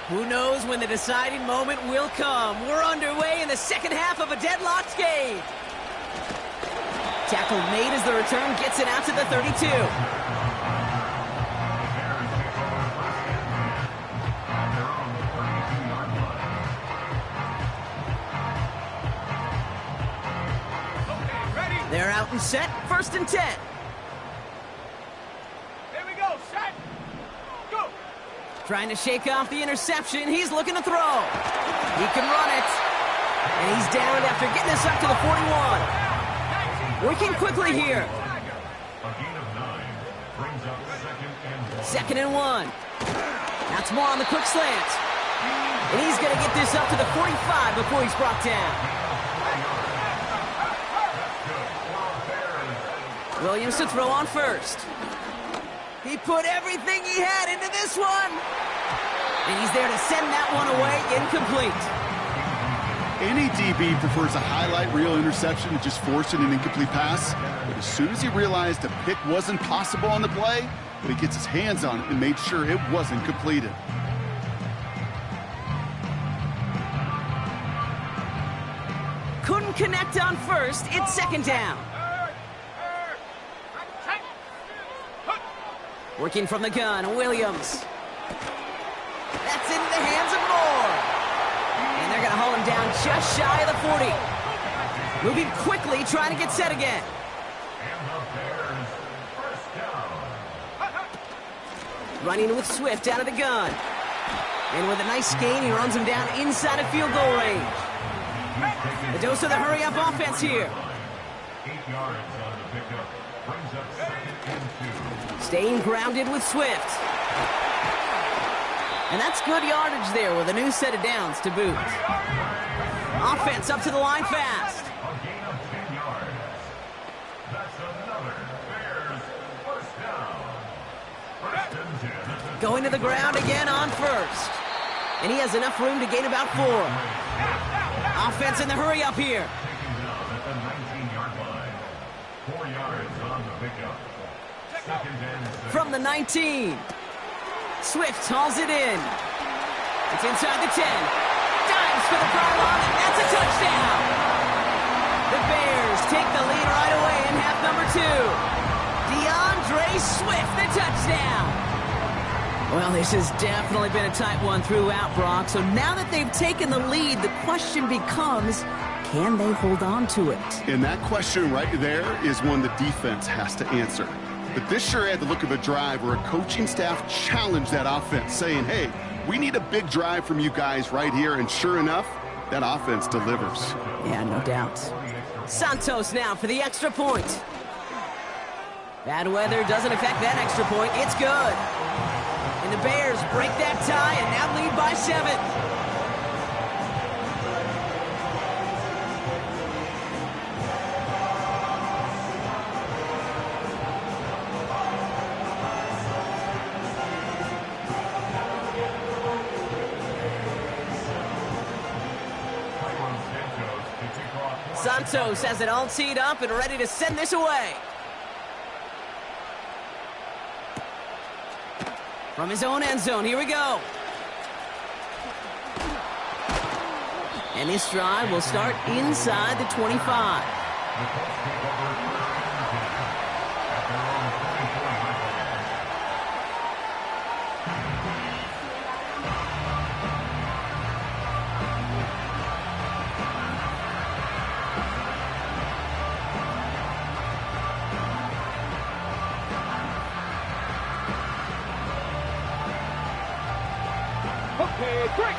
Who knows when the deciding moment will come. We're underway in the second half of a deadlocked game. Tackle made as the return gets it out to the 32. They're out and set, 1st and 10. Here we go. Set. Go. Trying to shake off the interception. He's looking to throw. He can run it. And he's down after getting this up to the 41. Working quickly here. A gain of 9 brings up 2nd and 1. That's more on the quick slant. And he's going to get this up to the 45 before he's brought down. Williams to throw on 1st. He put everything he had into this one. And he's there to send that one away incomplete. Any DB prefers a highlight reel interception to just forcing an incomplete pass. But as soon as he realized a pick wasn't possible on the play, he gets his hands on it and made sure it wasn't completed. Couldn't connect on 1st. It's 2nd down. Working from the gun, Williams. That's into the hands of Moore. And they're going to hold him down just shy of the 40. Moving quickly, trying to get set again. Running with Swift out of the gun. And with a nice gain, he runs him down inside of field goal range. The dose of the hurry-up offense here. 8 yards on the pickup. Brings up 2nd and 2. Staying grounded with Swift. And that's good yardage there with a new set of downs to boot. Offense up to the line fast. A gain of 10 yards. That's another Bears 1st down. 1st and 10. Going to the ground again on 1st. And he has enough room to gain about 4. Offense in the hurry up here. Taken down at the 19-yard line. 4 yards on the pickup. 2nd and 6. From the 19. Swift hauls it in. It's inside the 10. Dives for the pylon, and that's a touchdown. The Bears take the lead right away in half number 2. DeAndre Swift, the touchdown. Well, this has definitely been a tight one throughout, Brock. So now that they've taken the lead, the question becomes, can they hold on to it? And that question right there is one the defense has to answer. But this sure had the look of a drive where a coaching staff challenged that offense, saying, hey, we need a big drive from you guys right here. And sure enough, that offense delivers. Yeah, no doubt. Santos now for the extra point. Bad weather doesn't affect that extra point. It's good. And the Bears break that tie and now lead by 7. Santos has it all teed up and ready to send this away. From his own end zone, here we go. And this drive will start inside the 25.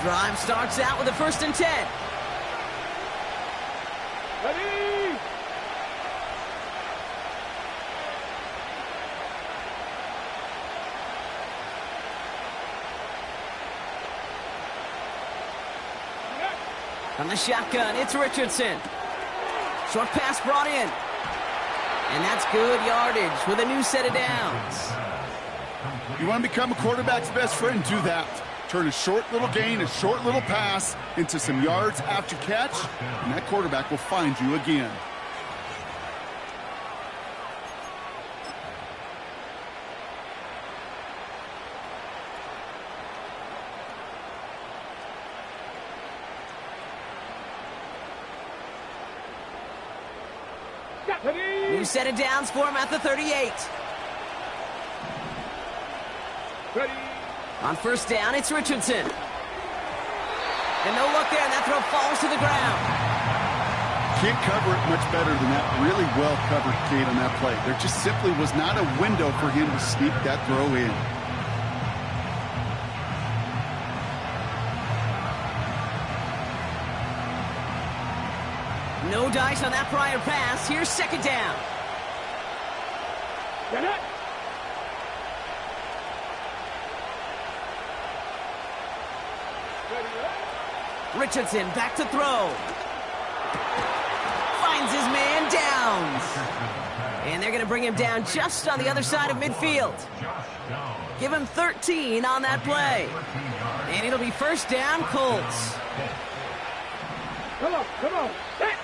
Drive starts out with a 1st and 10. Ready? From the shotgun, it's Richardson. Short pass brought in. And that's good yardage with a new set of downs. You want to become a quarterback's best friend, do that. Turn a short little gain, a short little pass into some yards after catch, and that quarterback will find you again. New set of downs for him at the 38. Ready? On 1st down, it's Richardson. And no look there, and that throw falls to the ground. Can't cover it much better than that. Really well covered, Kate, on that play. There just simply was not a window for him to sneak that throw in. No dice on that prior pass. Here's 2nd down. Get it? Richardson back to throw. Finds his man Downs. And they're going to bring him down just on the other side of midfield. Give him 13 on that play. And it'll be 1st down, Colts. Come on, come on. Hey.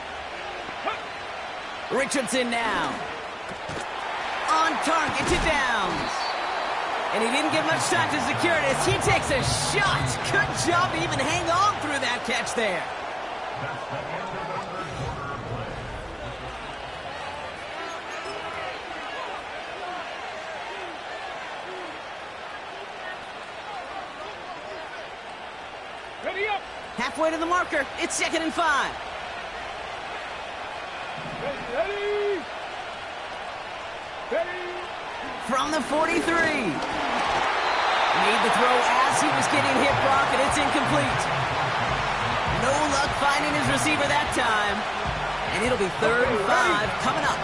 Richardson now. On target to Downs. And he didn't get much time to secure it as he takes a shot. Good job to even hang on through that catch there. Ready up. Halfway to the marker. It's 2nd and 5. Ready. Ready. From the 43. Made the throw as he was getting hit, Brock, and it's incomplete. No luck finding his receiver that time. And it'll be 3rd and 5 coming up.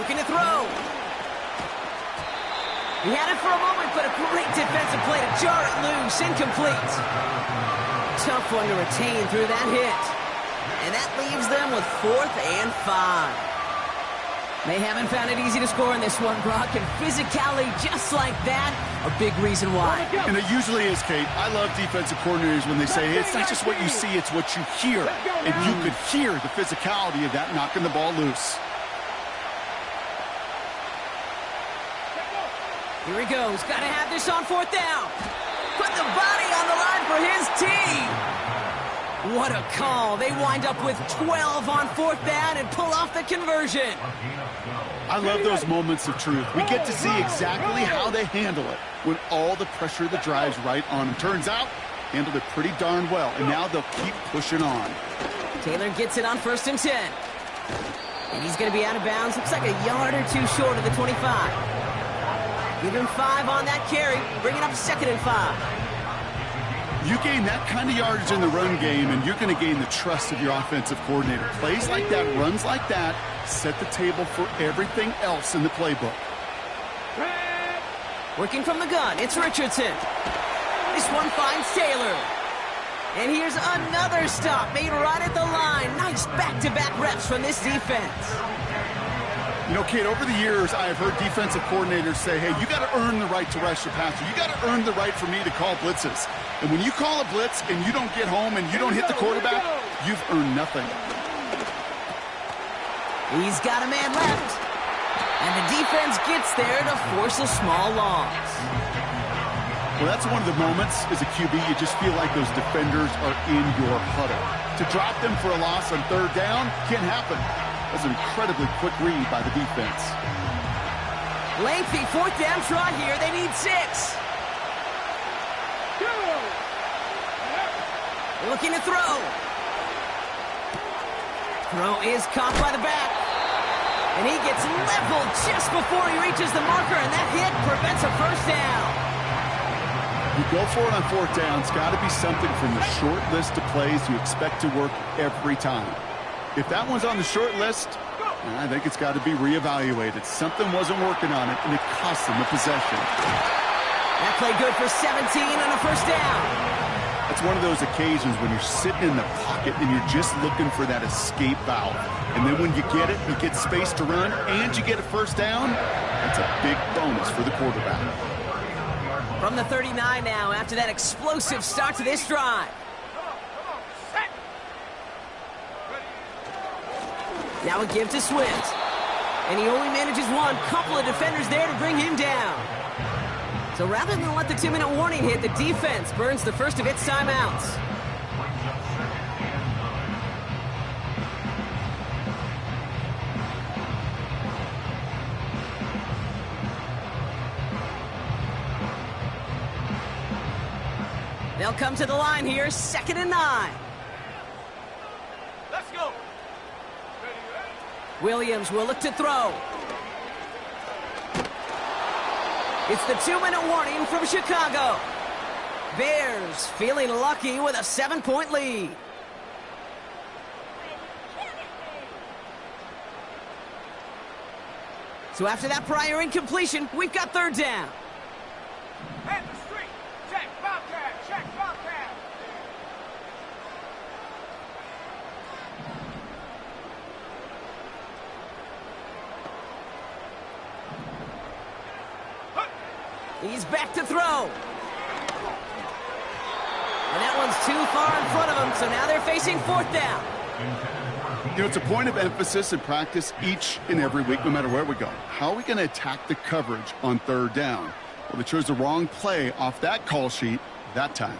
Looking to throw. He had it for a moment, but a great defensive play to jar it loose. Incomplete. Tough one to retain through that hit. And that leaves them with 4th and 5. They haven't found it easy to score in this one, Brock, and physicality just like that, a big reason why. And it usually is, Kate. I love defensive coordinators when they say, hey, it's not just what you see, it's what you hear. And you could hear the physicality of that knocking the ball loose. Here he goes. Got to have this on 4th down. Put the body on the line for his team. What a call. They wind up with 12 on 4th down and pull off the conversion. I love those moments of truth. We get to see exactly how they handle it when all the pressure of the drive's right on them. Turns out, handled it pretty darn well, and now they'll keep pushing on. Taylor gets it on 1st and 10. And he's going to be out of bounds. Looks like a yard or two short of the 25. Give him 5 on that carry. Bring it up 2nd and 5. You gain that kind of yardage in the run game, and you're going to gain the trust of your offensive coordinator. Plays like that, runs like that, set the table for everything else in the playbook. Working from the gun, it's Richardson. This one finds Taylor. And here's another stop made right at the line. Nice back-to-back reps from this defense. You know, Kate, over the years, I have heard defensive coordinators say, hey, you got to earn the right to rush the passer. You got to earn the right for me to call blitzes. And when you call a blitz and you don't get home and you don't hit the quarterback, you've earned nothing. He's got a man left. And the defense gets there to force a small loss. Well, that's one of the moments as a QB, you just feel like those defenders are in your huddle. To drop them for a loss on 3rd down can't happen. That's an incredibly quick read by the defense. Lengthy 4th down try here. They need 6. Looking to throw. Throw is caught by the back. And he gets leveled just before he reaches the marker, and that hit prevents a 1st down. You go for it on 4th down. It's got to be something from the short list of plays you expect to work every time. If that one's on the short list, I think it's got to be reevaluated. Something wasn't working on it, and it cost them a possession. That play good for 17 on a 1st down. It's one of those occasions when you're sitting in the pocket and you're just looking for that escape valve. And then when you get it, you get space to run, and you get a 1st down, that's a big bonus for the quarterback. From the 39 now, after that explosive start to this drive. Now a give to Swift. And he only manages one. Couple of defenders there to bring him down. So rather than let the 2-minute warning hit, the defense burns the first of its timeouts. They'll come to the line here, 2nd and 9. Let's go. Williams will look to throw. It's the 2-minute warning from Chicago. Bears feeling lucky with a 7-point lead. So after that prior incompletion, we've got 3rd down. Head the street. Check Bobcat. Check Bobcat. He's back to throw. And that one's too far in front of him, so now they're facing 4th down. You know, it's a point of emphasis in practice each and every week, no matter where we go. How are we going to attack the coverage on 3rd down? Well, they chose the wrong play off that call sheet that time.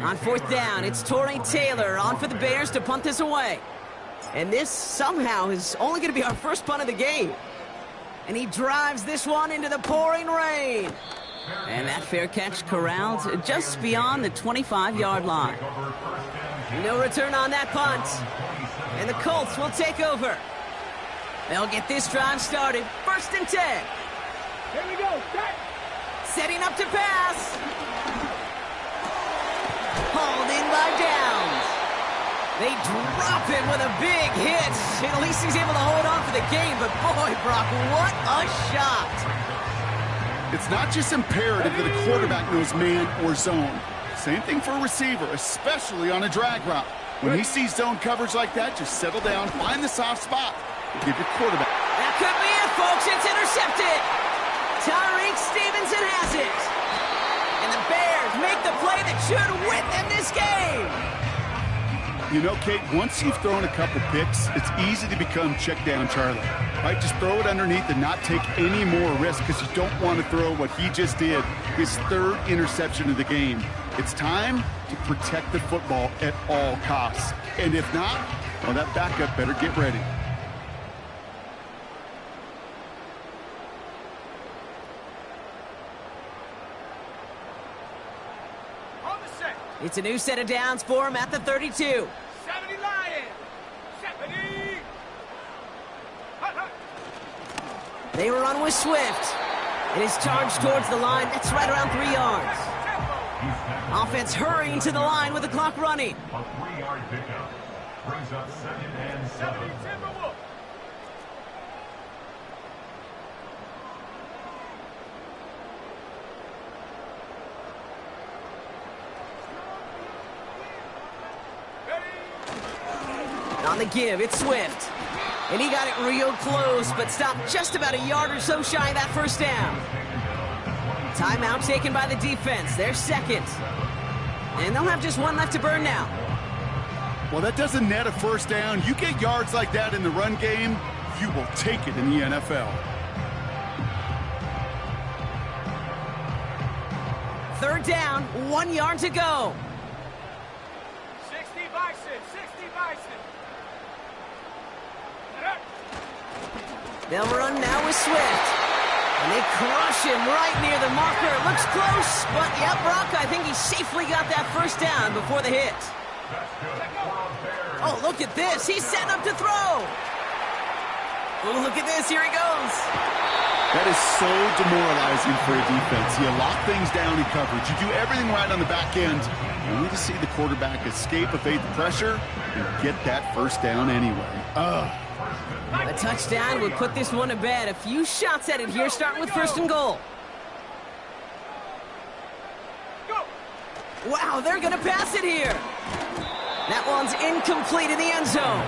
On 4th down, it's Torrey Taylor on for the Bears to punt this away. And this somehow is only going to be our first punt of the game. And he drives this one into the pouring rain. And that fair catch corralled just beyond the 25-yard line. No return on that punt. And the Colts will take over. They'll get this drive started. 1st and 10. Here we go. Set. Setting up to pass. Hauled in by Downs. They drop him with a big hit. At least he's able to hold on for the game, but boy, Brock, what a shot. It's not just imperative that a quarterback knows man or zone. Same thing for a receiver, especially on a drag route. When he sees zone coverage like that, just settle down, find the soft spot, and give your quarterback. That could be it, folks. It's intercepted. Tyreek Stevenson has it. And the Bears make the play that should win them this game. You know, Kate, once you've thrown a couple picks, it's easy to become check down Charlie. Right? Just throw it underneath and not take any more risk because you don't want to throw what he just did, his 3rd interception of the game. It's time to protect the football at all costs. And if not, well, that backup better get ready. It's a new set of downs for him at the 32. 70 Lions! 70! They run with Swift. It is charged towards the line. That's right around 3 yards. Offense hurrying to the line with the clock running. A 3-yard pickup brings up 2nd and 7. Timberwolves! On the give, it's Swift. And he got it real close, but stopped just about a yard or so shy of that first down. Timeout taken by the defense. They're second. And they'll have just one left to burn now. Well, that doesn't net a first down. You get yards like that in the run game, you will take it in the NFL. Third down, 1 yard to go. 60 Bison! 60 Bison! They'll run now with Swift. And they crush him right near the marker. Looks close, but yeah, Brock, I think he safely got that first down before the hit. Oh, look at this. He's set up to throw. Oh, look at this. Here he goes. That is so demoralizing for a defense. You lock things down in coverage. You do everything right on the back end. Only to see the quarterback escape, evade the pressure, and get that first down anyway. A touchdown would put this one to bed. A few shots at it here, starting with 1st and goal. Wow, they're going to pass it here. That one's incomplete in the end zone.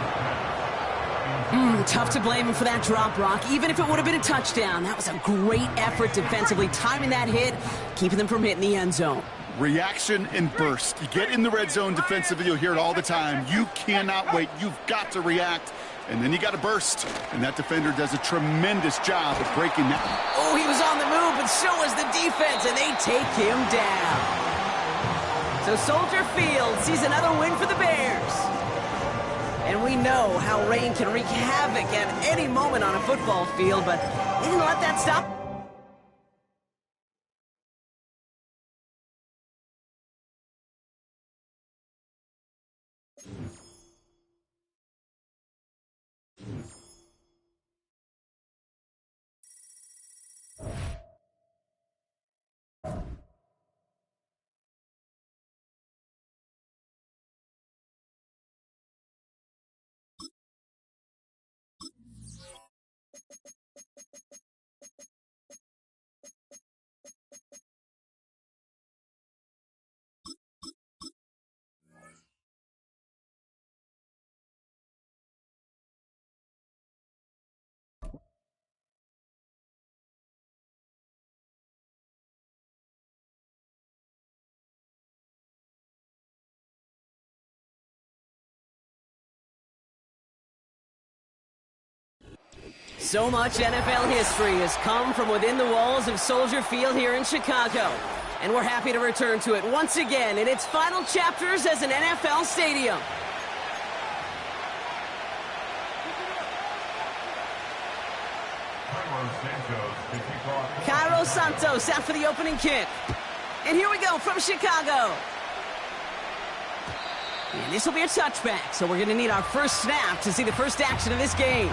Tough to blame him for that drop, Brock. Even if it would have been a touchdown, that was a great effort defensively, timing that hit, keeping them from hitting the end zone. Reaction and burst. You get in the red zone defensively, you'll hear it all the time. You cannot wait. You've got to react. And then you got to burst. And that defender does a tremendous job of breaking that. Oh, he was on the move, but so was the defense, and they take him down. So Soldier Field sees another win for the Bears. And we know how rain can wreak havoc at any moment on a football field, but they didn't let that stop. So much NFL history has come from within the walls of Soldier Field here in Chicago. And we're happy to return to it once again in its final chapters as an NFL stadium. Cairo Santos out for the opening kick. And here we go from Chicago. And this will be a touchback, so we're going to need our first snap to see the first action of this game.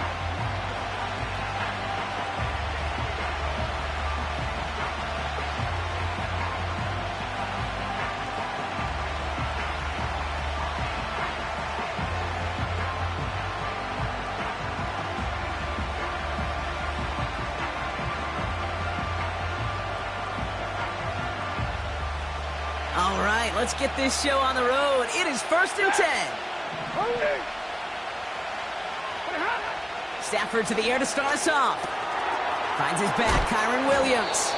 All right, let's get this show on the road. It is 1st and 10. Stafford to the air to start us off. Finds his back, Kyren Williams.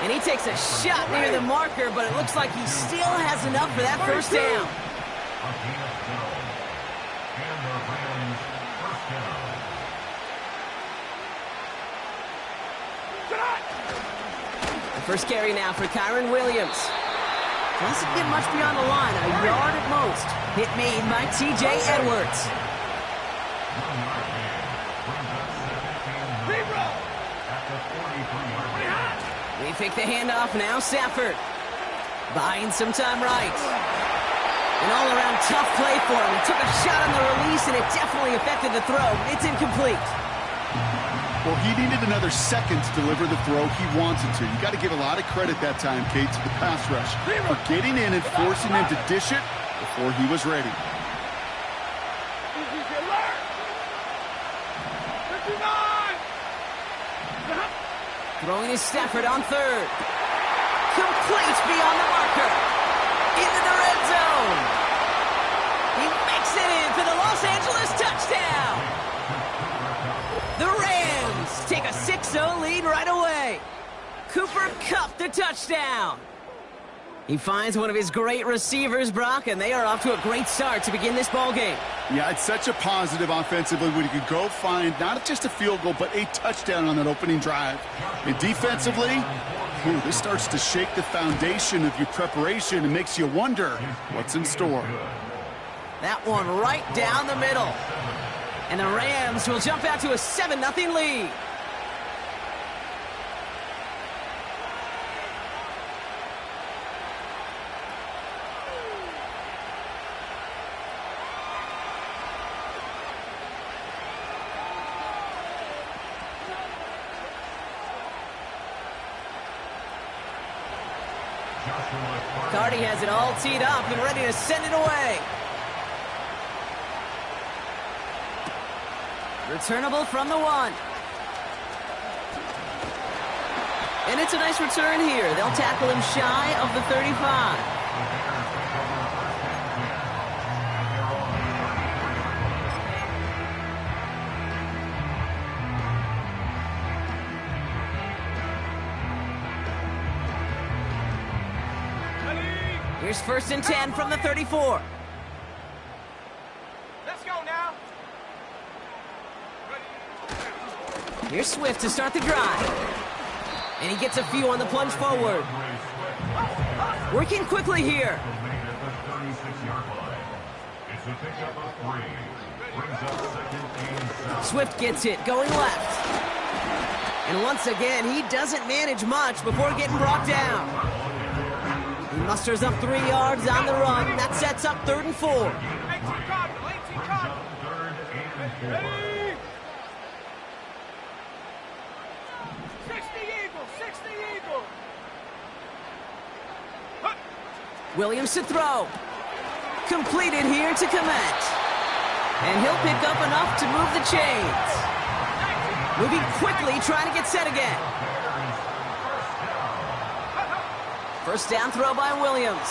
And he takes a shot near the marker, but it looks like he still has enough for that first down. The first carry now for Kyren Williams. Doesn't get much beyond the line, a yard at most. Hit made by T.J. Edwards. They pick the handoff now, Stafford. Buying some time right. An all-around tough play for him. He took a shot on the release, and it definitely affected the throw. It's incomplete. Well, he needed another second to deliver the throw he wanted to. You got to give a lot of credit that time, Kate, to the pass rush for getting in and forcing him to dish it before he was ready. Throwing his Stafford on third. Complete beyond the marker. Into the red zone. He makes it in for the Los Angeles touchdown. The Rams take a 6-0 lead right away. Cooper Kupp the touchdown. He finds one of his great receivers, Brock, and they are off to a great start to begin this ballgame. Yeah, it's such a positive offensively when you could go find not just a field goal, but a touchdown on that opening drive. And defensively, this starts to shake the foundation of your preparation and makes you wonder what's in store. That one right down the middle. And the Rams will jump out to a 7-0 lead. Cardi has it all teed up and ready to send it away. Returnable from the 1. And it's a nice return here. They'll tackle him shy of the 35. Here's 1st and 10 from the 34. Let's go now. Here's Swift to start the drive. And he gets a few on the plunge forward. Working quickly here. Swift gets it, going left. And once again, he doesn't manage much before getting brought down. He musters up 3 yards on the run. That sets up 3rd and 4. 18 Cardinal, 18 Cardinal. Ready? 60 Eagle, 60 Eagle. Williams to throw. Completed here to Kmet. And he'll pick up enough to move the chains. Moving quickly, trying to get set again. 1st down throw by Williams.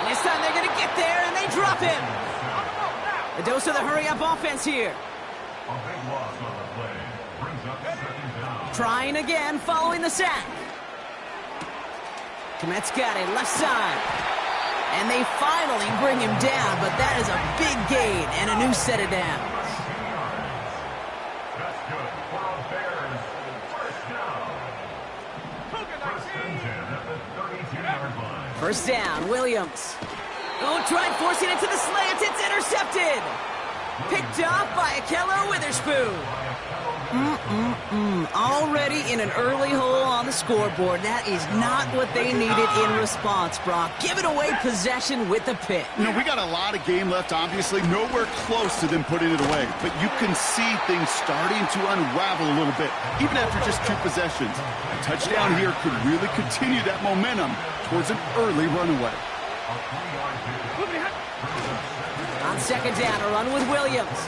This time they're going to get there, and they drop him. A dose of the hurry-up offense here. Trying again, following the sack. Kmet's got it, left side. And they finally bring him down, but that is a big gain and a new set of downs. First down, Williams. Oh, tried forcing it to the slants. It's intercepted. Picked off by Ahkello Witherspoon. Already in an early hole on the scoreboard. That is not what they needed in response, Brock. Giving away possession with the pick. You know, we got a lot of game left, obviously. Nowhere close to them putting it away. But you can see things starting to unravel a little bit, even after just 2 possessions. A touchdown here could really continue that momentum towards an early runaway. On 2nd down, a run with Williams.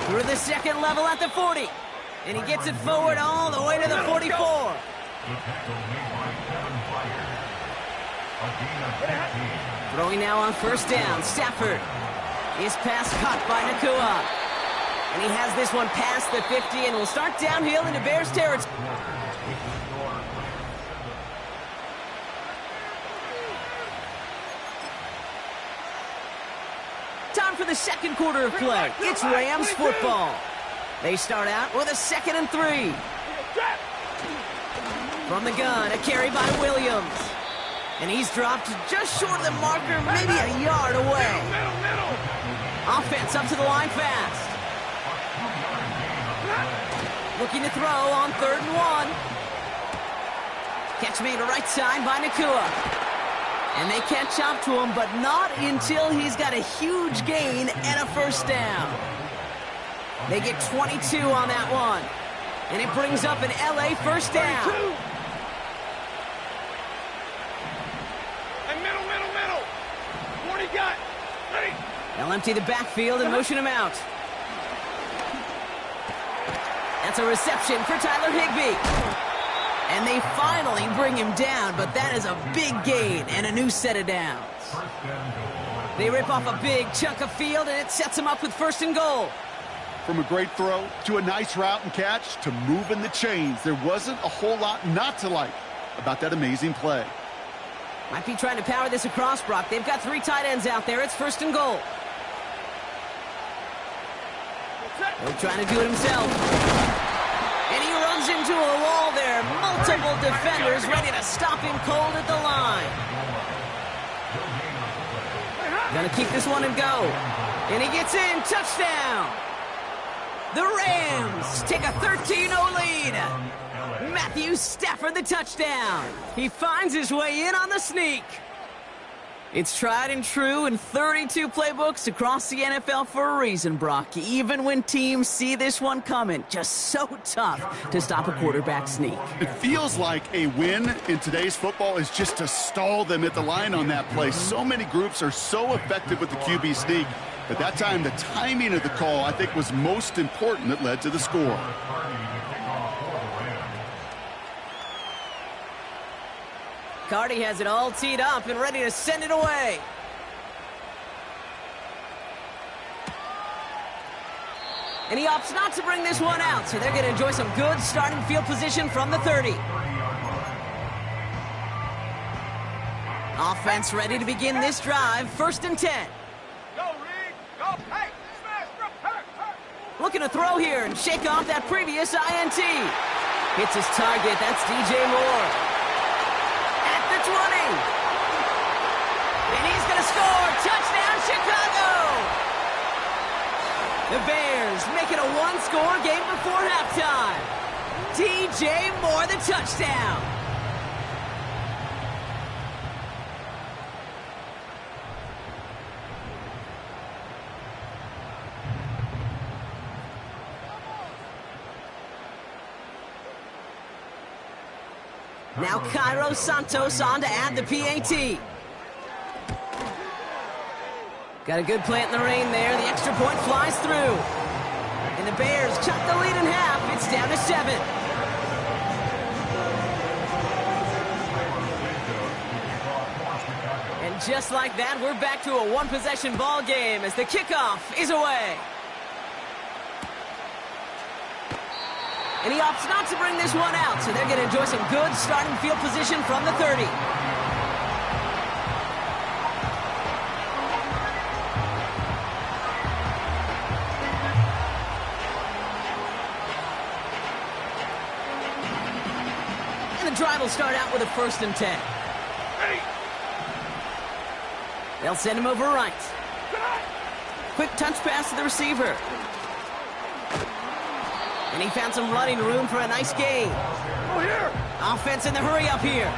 Through the 2nd level at the 40. And he gets it forward all the way to the 44. Throwing now on 1st down, Stafford. His pass caught by Nacua. And he has this one past the 50 and will start downhill into Bears territory. Time for the 2nd quarter of play. It's Rams football. They start out with a 2nd and 3. From the gun, a carry by Williams. And he's dropped just short of the marker, maybe a yard away. Offense up to the line fast. Looking to throw on 3rd and 1. Catch made to right side by Nacua. And they catch up to him, but not until he's got a huge gain and a first down. They get 22 on that one. And it brings up an LA first down. And middle. What do you got? Ready? They'll empty the backfield and motion him out. That's a reception for Tyler Higbee. And they finally bring him down, but that is a big gain and a new set of downs. They rip off a big chunk of field, and it sets him up with 1st and goal. From a great throw to a nice route and catch to moving the chains, there wasn't a whole lot not to like about that amazing play. Might be trying to power this across, Brock. They've got 3 tight ends out there. It's 1st and goal. He'll try to do it himself. And he runs into a wall there. Multiple defenders ready to stop him cold at the line. Gonna keep this one and go. And he gets in. Touchdown. The Rams take a 13-0 lead. Matthew Stafford the touchdown. He finds his way in on the sneak. It's tried and true in 32 playbooks across the NFL for a reason, Brock. Even when teams see this one coming, just so tough to stop a quarterback sneak. It feels like a win in today's football is just to stall them at the line on that play. So many groups are so effective with the QB sneak. But that time, the timing of the call, I think, was most important that led to the score. Carty has it all teed up and ready to send it away. And he opts not to bring this one out, so they're going to enjoy some good starting field position from the 30. Offense ready to begin this drive. 1st and 10. Go, Reed. Go. Hey, smash. Looking to throw here and shake off that previous INT. Hits his target. That's DJ Moore. At the 20. And he's going to score. Touchdown, Chicago. The Bears make it a one-score game before halftime. DJ Moore, the touchdown. Now Cairo Santos on to add the PAT. Got a good plant in the rain there. The extra point flies through. And the Bears cut the lead in half. It's down to 7. And just like that, we're back to a one-possession ball game as the kickoff is away. And he opts not to bring this one out, so they're going to enjoy some good starting field position from the 30. And the drive will start out with a 1st and 10. They'll send him over right. Quick touch pass to the receiver. And he found some running room for a nice gain. Oh, here. Offense in the hurry up here. A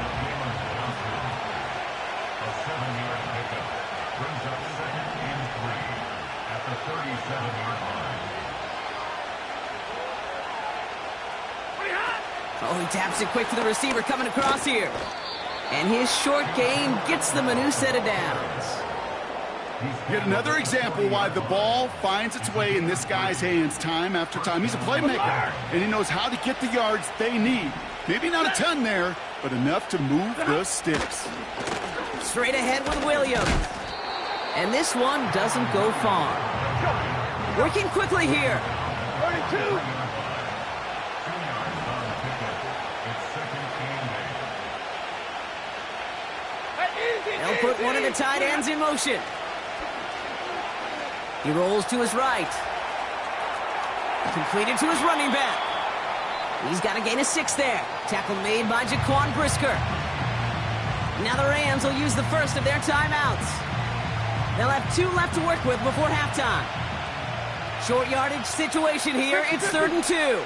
7-yard pickup brings up 2nd and 3 at the 37-yard line. Oh, he taps it quick to the receiver coming across here. And his short gain gets them a new set of downs. Yet another example why the ball finds its way in this guy's hands time after time. He's a playmaker, and he knows how to get the yards they need. Maybe not a ton there, but enough to move the sticks. Straight ahead with Williams. And this one doesn't go far. Working quickly here. 32. They'll put one of the tight ends in motion. He rolls to his right. Completed to his running back. He's got a gain of 6 there. Tackle made by Jaquan Brisker. Now the Rams will use the first of their timeouts. They'll have 2 left to work with before halftime. Short yardage situation here. It's 3rd and 2.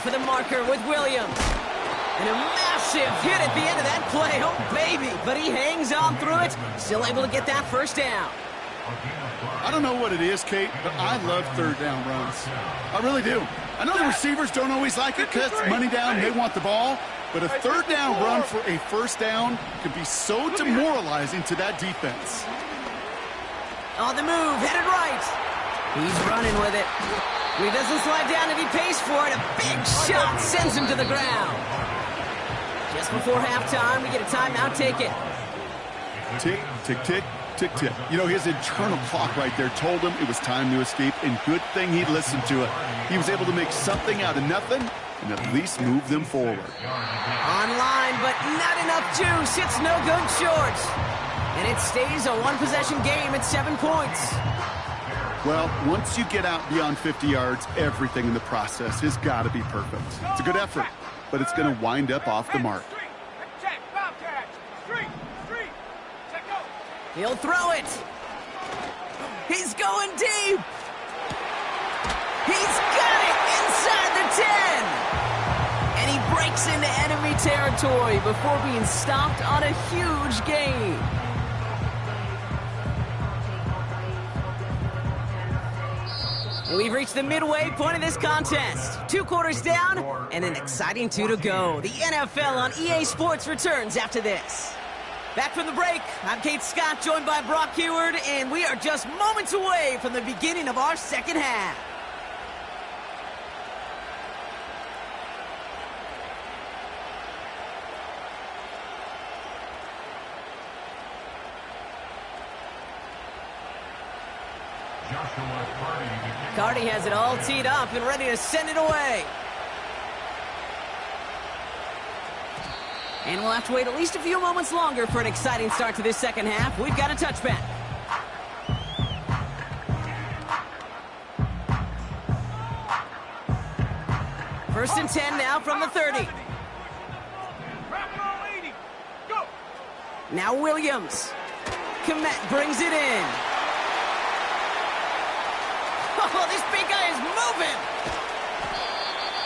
for the marker with Williams. And a massive hit at the end of that play. Oh, baby. But he hangs on through it. Still able to get that first down. I don't know what it is, Kate, but I love third down runs. I really do. I know the receivers don't always like it because it's money down, they want the ball. But a third down run for a first down can be so demoralizing to that defense. On the move, headed right. He's running with it. He doesn't slide down and he pays for it. A big shot sends him to the ground. Just before halftime, we get a timeout. Take it. Tick, tick, tick, tick, tick. You know, his internal clock right there told him it was time to escape, and good thing he listened to it. He was able to make something out of nothing and at least move them forward. Online, but not enough juice. It's no good short. And it stays a one-possession game at 7 points. Well, once you get out beyond 50 yards, everything in the process has got to be perfect. It's a good effort, but it's going to wind up off the mark. Check, Bobcat. Street. Check out. He'll throw it. He's going deep. He's got it inside the 10. And he breaks into enemy territory before being stopped on a huge gain. We've reached the midway point of this contest. 2 quarters down and an exciting 2 to go. The NFL on EA Sports returns after this. Back from the break, I'm Kate Scott, joined by Brock Huard, and we are just moments away from the beginning of our second half. Carty has it all teed up and ready to send it away. And we'll have to wait at least a few moments longer for an exciting start to this second half. We've got a touchback. First and 10 now from the 30. Now Williams. Komet brings it in. Oh, this big guy is moving.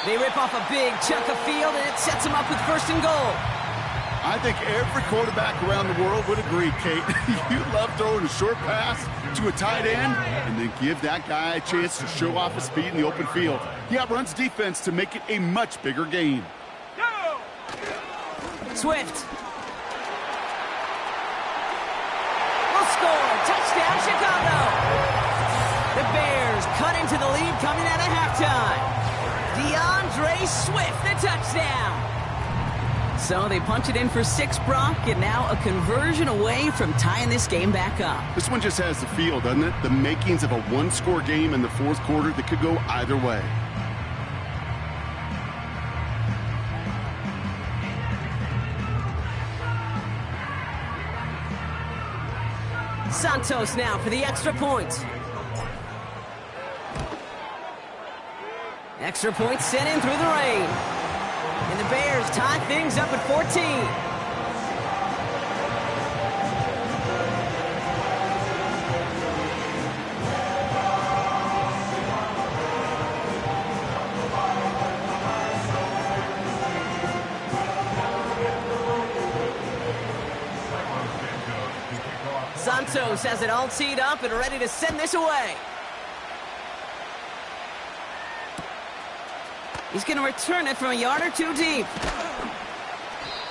They rip off a big chunk of field, and it sets him up with first and goal. I think every quarterback around the world would agree, Kate. You love throwing a short pass to a tight end and then give that guy a chance to show off his speed in the open field. He outruns defense to make it a much bigger gain. Swift. Will score. Touchdown, Chicago. The Bears cut into the lead coming out of halftime. DeAndre Swift, the touchdown. So they punch it in for 6, Brock, and now a conversion away from tying this game back up. This one just has the feel, doesn't it? The makings of a one-score game in the fourth quarter that could go either way. Santos now for the extra point. Extra point sent in through the rain. And the Bears tie things up at 14. Santos has it all teed up and ready to send this away. He's going to return it from a yard or 2 deep.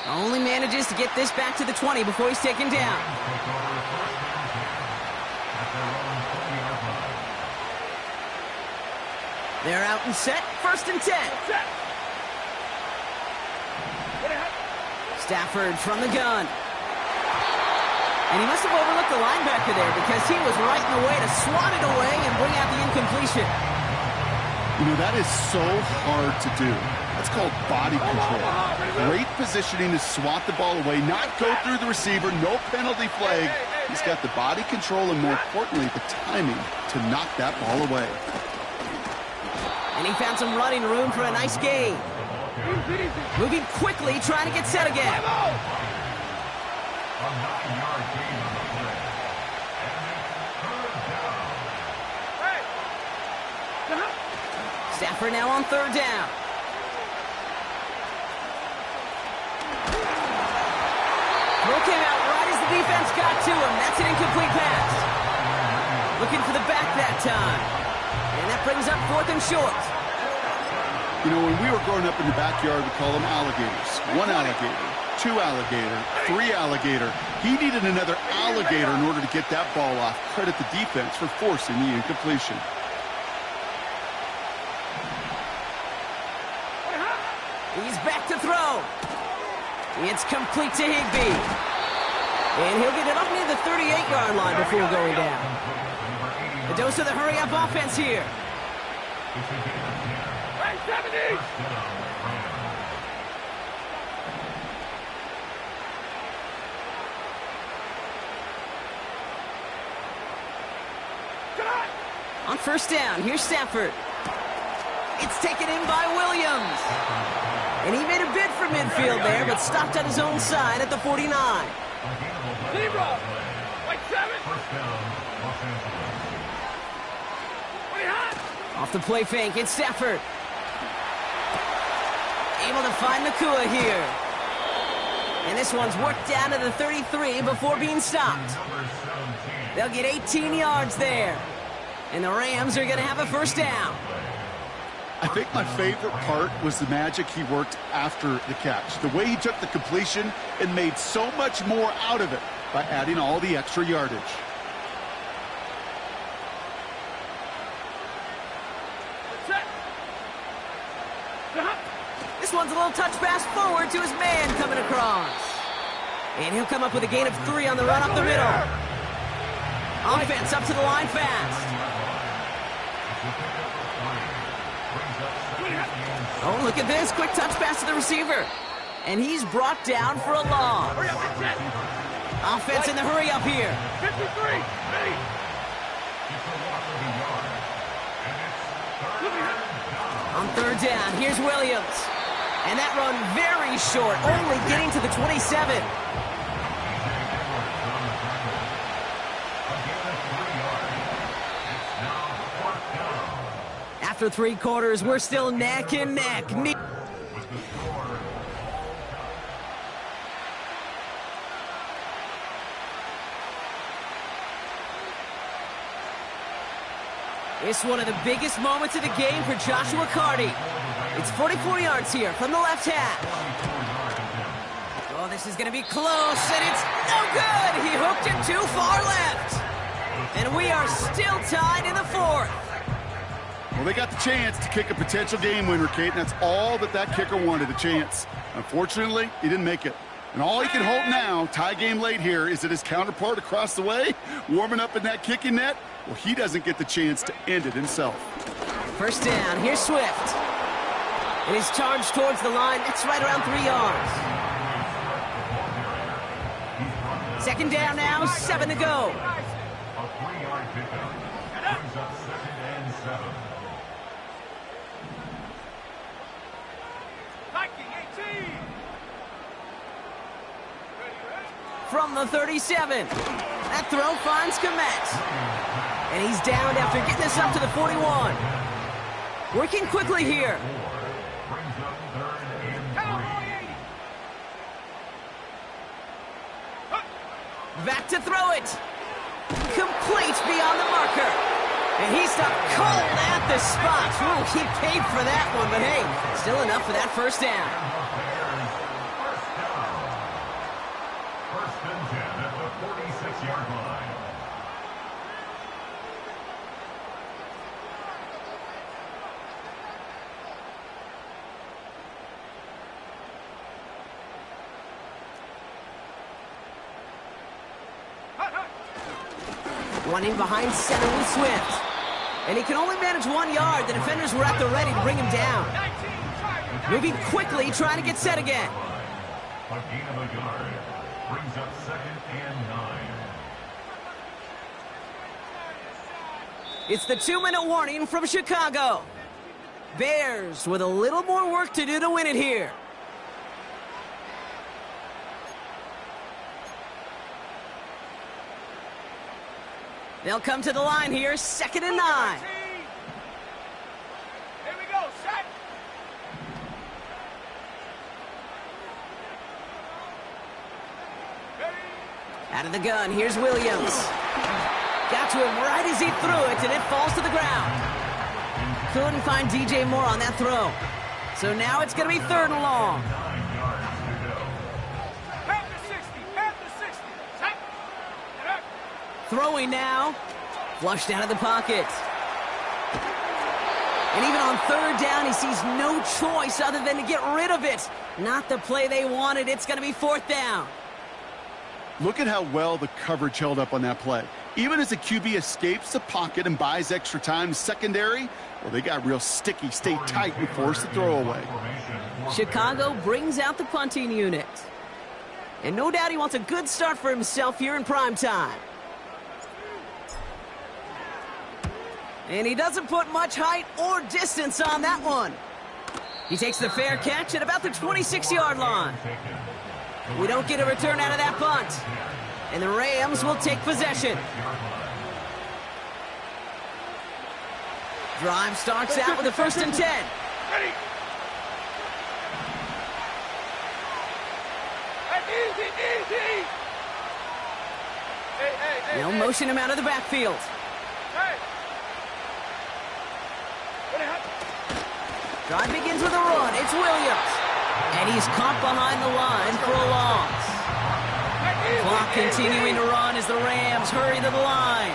Only manages to get this back to the 20 before he's taken down. They're out and set. First and 10. Stafford from the gun. And he must have overlooked the linebacker there because he was right in the way to swat it away and bring out the incompletion. You know, that is so hard to do. That's called body control. Great positioning to swat the ball away, not go through the receiver, no penalty flag. He's got the body control and, more importantly, the timing to knock that ball away. And he found some running room for a nice gain. Moving quickly, trying to get set again. Stafford now on third down. Throw came out right as the defense got to him. That's an incomplete pass. Looking for the back that time. And that brings up 4th and short. You know, when we were growing up in the backyard, we call them alligators. 1 alligator, 2 alligator, 3 alligator. He needed another alligator in order to get that ball off. Credit the defense for forcing the incompletion. He's back to throw. It's complete to Higbee. And he'll get it up near the 38-yard line before going down. A dose of the hurry-up offense here. On first down, here's Stafford. It's taken in by Williams. And he made a bid for midfield there, but stopped at his own side at the 49. Zero. Like 7. Off the play fake, it's Stafford. Able to find Nakua here. And this one's worked down to the 33 before being stopped. They'll get 18 yards there. And the Rams are going to have a first down. I think my favorite part was the magic he worked after the catch. The way he took the completion and made so much more out of it by adding all the extra yardage. This one's a little touch pass forward to his man coming across. And he'll come up with a gain of 3 on the run up the middle. Offense up to the line fast. Oh, look at this. Quick touch pass to the receiver. And he's brought down for a loss. Offense in the hurry up here. 53. Ready. On third down, here's Williams. And that run very short, only getting to the 27. After 3 quarters, we're still neck and neck. It's one of the biggest moments of the game for Joshua Carty. It's 44 yards here from the left half. Oh, this is going to be close, and it's no good. He hooked it too far left. And we are still tied in the 4th. Well, they got the chance to kick a potential game winner, Kate, and that's all that kicker wanted, a chance. Unfortunately, he didn't make it. And all he can hope now, tie game late here, is that his counterpart across the way, warming up in that kicking net, well, he doesn't get the chance to end it himself. First down, here's Swift. And he's charged towards the line. That's right around 3 yards. Second down now, 7 to go. A 3-yard pickup. Brings up 2nd and 7. From the 37. That throw finds Komet. And he's downed after getting this up to the 41. Working quickly here. Brings up 3rd and 3. Back to throw it. Complete beyond the marker. And he stopped cold at the spot. Ooh, he paid for that one, but hey, still enough for that first down. First and 10 at the 46-yard line. One in behind center with Swift. And he can only manage 1 yard. The defenders were at the ready to bring him down. Moving quickly, trying to get set again. A gain of a yard. Brings up 2nd and 9. It's the 2-minute warning from Chicago. Bears with a little more work to do to win it here. They'll come to the line here, 2nd and 9. Here we go, set. Ready, Out of the gun, here's Williams. Got to him right as he threw it, and it falls to the ground. Couldn't find DJ Moore on that throw. So now it's going to be 3rd and long. Throwing now. Flushed out of the pocket. And even on 3rd down, he sees no choice other than to get rid of it. Not the play they wanted. It's going to be 4th down. Look at how well the coverage held up on that play. Even as the QB escapes the pocket and buys extra time, secondary, well, they got real sticky, stay tight, and force the throw away. Chicago brings out the punting unit. And no doubt he wants a good start for himself here in prime time. And he doesn't put much height or distance on that one. He takes the fair catch at about the 26-yard line. We don't get a return out of that punt. And the Rams will take possession. Drive starts out with a 1st and 10. They'll motion him out of the backfield. Drive begins with a run. It's Williams. And he's caught behind the line for a loss. Clock continuing to run as the Rams hurry to the line.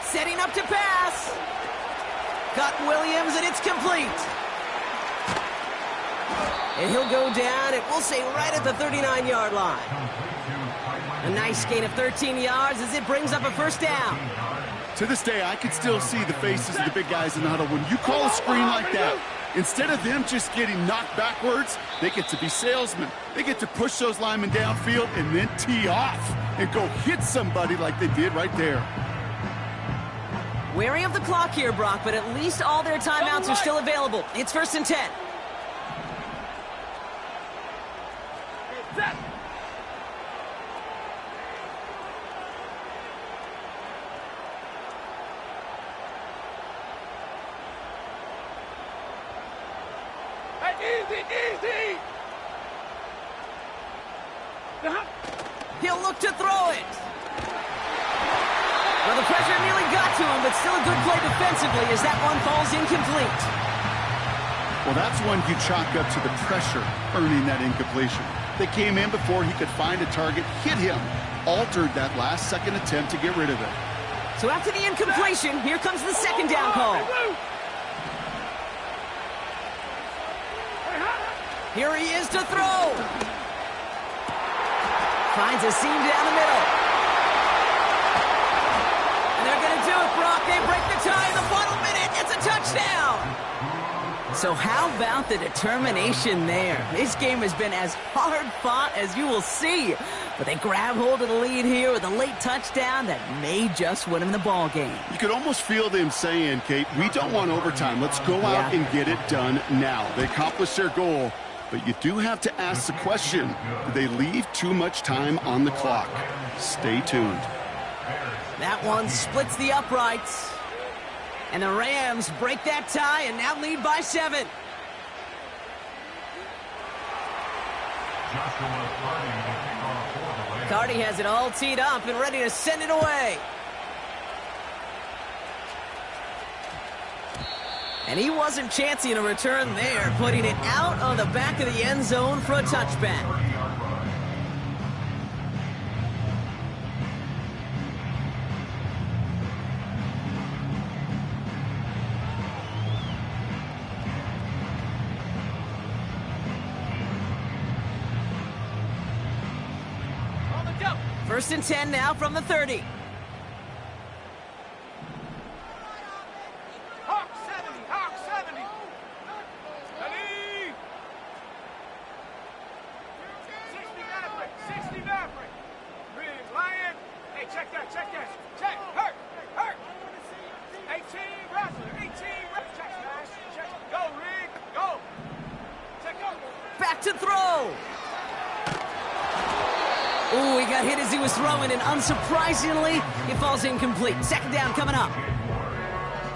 Setting up to pass. Got Williams, and it's complete. And he'll go down, and we'll say right at the 39-yard line. A nice gain of 13 yards as it brings up a 1st down. To this day, I can still see the faces of the big guys in the huddle. When you call a screen like that, instead of them just getting knocked backwards, they get to be salesmen. They get to push those linemen downfield and then tee off and go hit somebody like they did right there. Wary of the clock here, Brock, but at least all their timeouts are still available. It's 1st and 10. Easy! He'll look to throw it. Well, the pressure nearly got to him, but still a good play defensively as that one falls incomplete. Well, that's one you chalk up to the pressure earning that incompletion. They came in before he could find a target, hit him, altered that last-second attempt to get rid of it. So after the incompletion, here comes the 2nd down call. Here he is to throw. Finds a seam down the middle. And they're going to do it, Brock. They break the tie in the final minute. It's a touchdown. So how about the determination there? This game has been as hard fought as you will see. But they grab hold of the lead here with a late touchdown that may just win them the ball game. You could almost feel them saying, Kate, we don't want overtime. Let's go out and get it done now. They accomplished their goal. But you do have to ask the question, do they leave too much time on the clock? Stay tuned. That one splits the uprights. And the Rams break that tie and now lead by 7. Carty has it all teed up and ready to send it away. And he wasn't chancing a return there, putting it out on the back of the end zone for a touchback. First and 10 now from the 30. Hawk 70. Ready? 60 Maverick. Big Lion. Hey, check that. Check. Hurt. 18 Rattler. Check, smash. Check. Go, Rig. Go. Check up. Back to throw. Ooh, he got hit as he was throwing, and unsurprisingly, it falls incomplete. 2nd down coming up.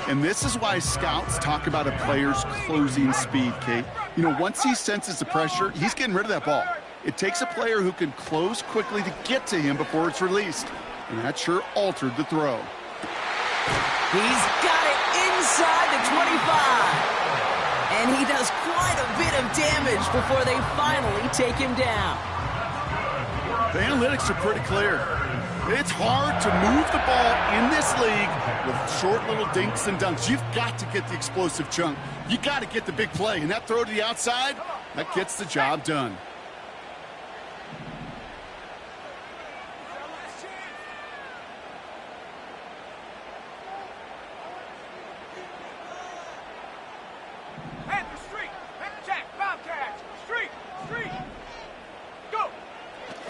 And this is why scouts talk about a player's closing speed, Kate. You know, once he senses the pressure, he's getting rid of that ball. It takes a player who can close quickly to get to him before it's released. And that sure altered the throw. He's got it inside the 25. And he does quite a bit of damage before they finally take him down. The analytics are pretty clear. It's hard to move the ball in this league with short little dinks and dunks. You've got to get the explosive chunk. You got to get the big play. And that throw to the outside, that gets the job done.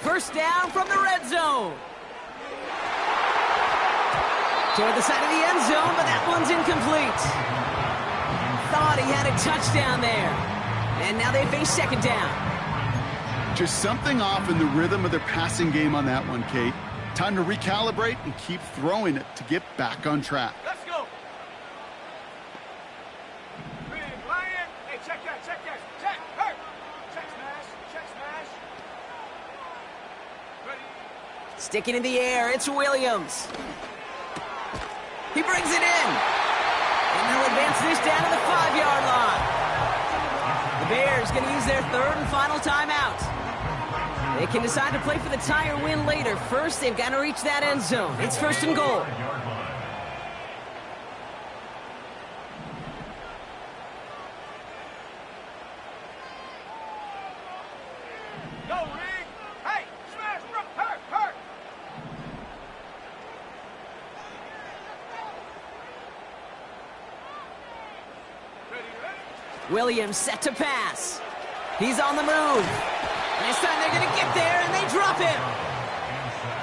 First down from the red zone. Toward the side of the end zone, but that one's incomplete. Thought he had a touchdown there. And now they face second down. Just something off in the rhythm of their passing game on that one, Kate. Time to recalibrate and keep throwing it to get back on track. Let's go. Big Lion. Hey, check that, check that. Check, hurt. Check smash, check smash. Ready. Sticking in the air, it's Williams. He brings it in. And they'll advance this down to the 5-yard line. The Bears going to use their third and final timeout. They can decide to play for the tie or win later. First, they've got to reach that end zone. It's first and goal. Go, Rig. Hey, smash, bro. Hurt, hurt. Ready, ready. Williams set to pass. He's on the move. And this time they're going to get there, and they drop him.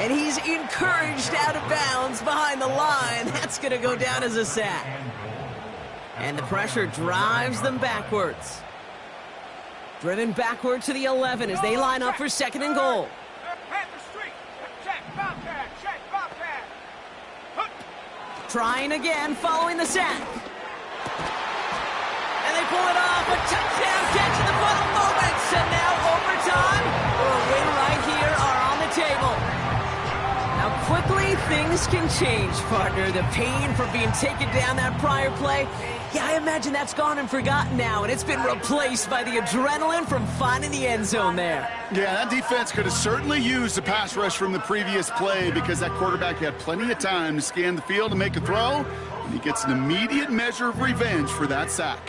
And he's encouraged out of bounds behind the line. That's going to go down as a sack. And the pressure drives them backwards. Driven backward to the 11 as they line up for second and goal. Panther Street. Check, Bobcat. Check, Bobcat. Hook. Trying again following the sack. And they pull it off. A touchdown catch in the final moments. And now overtime or a win right here are on the table. Now quickly things can change, partner. The pain from being taken down that prior play, yeah, I imagine that's gone and forgotten now, and it's been replaced by the adrenaline from finding the end zone there. Yeah, that defense could have certainly used the pass rush from the previous play because that quarterback had plenty of time to scan the field and make a throw, and he gets an immediate measure of revenge for that sack.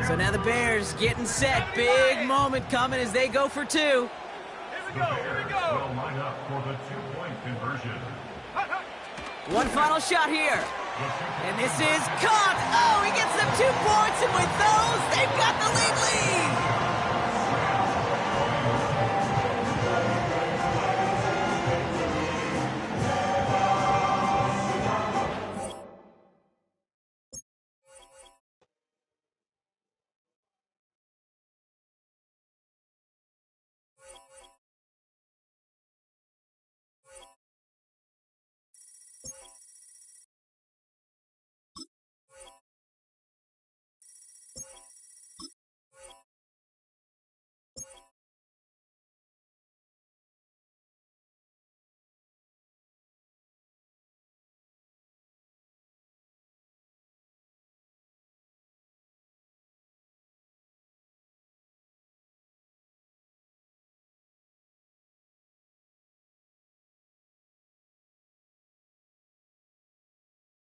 So now the Bears getting set. Big moment coming as they go for two. Here we go, here we go. Will line up for the two-point conversion. One final shot here. And this is caught. Oh, he gets them 2 points, and with those, they've got the lead.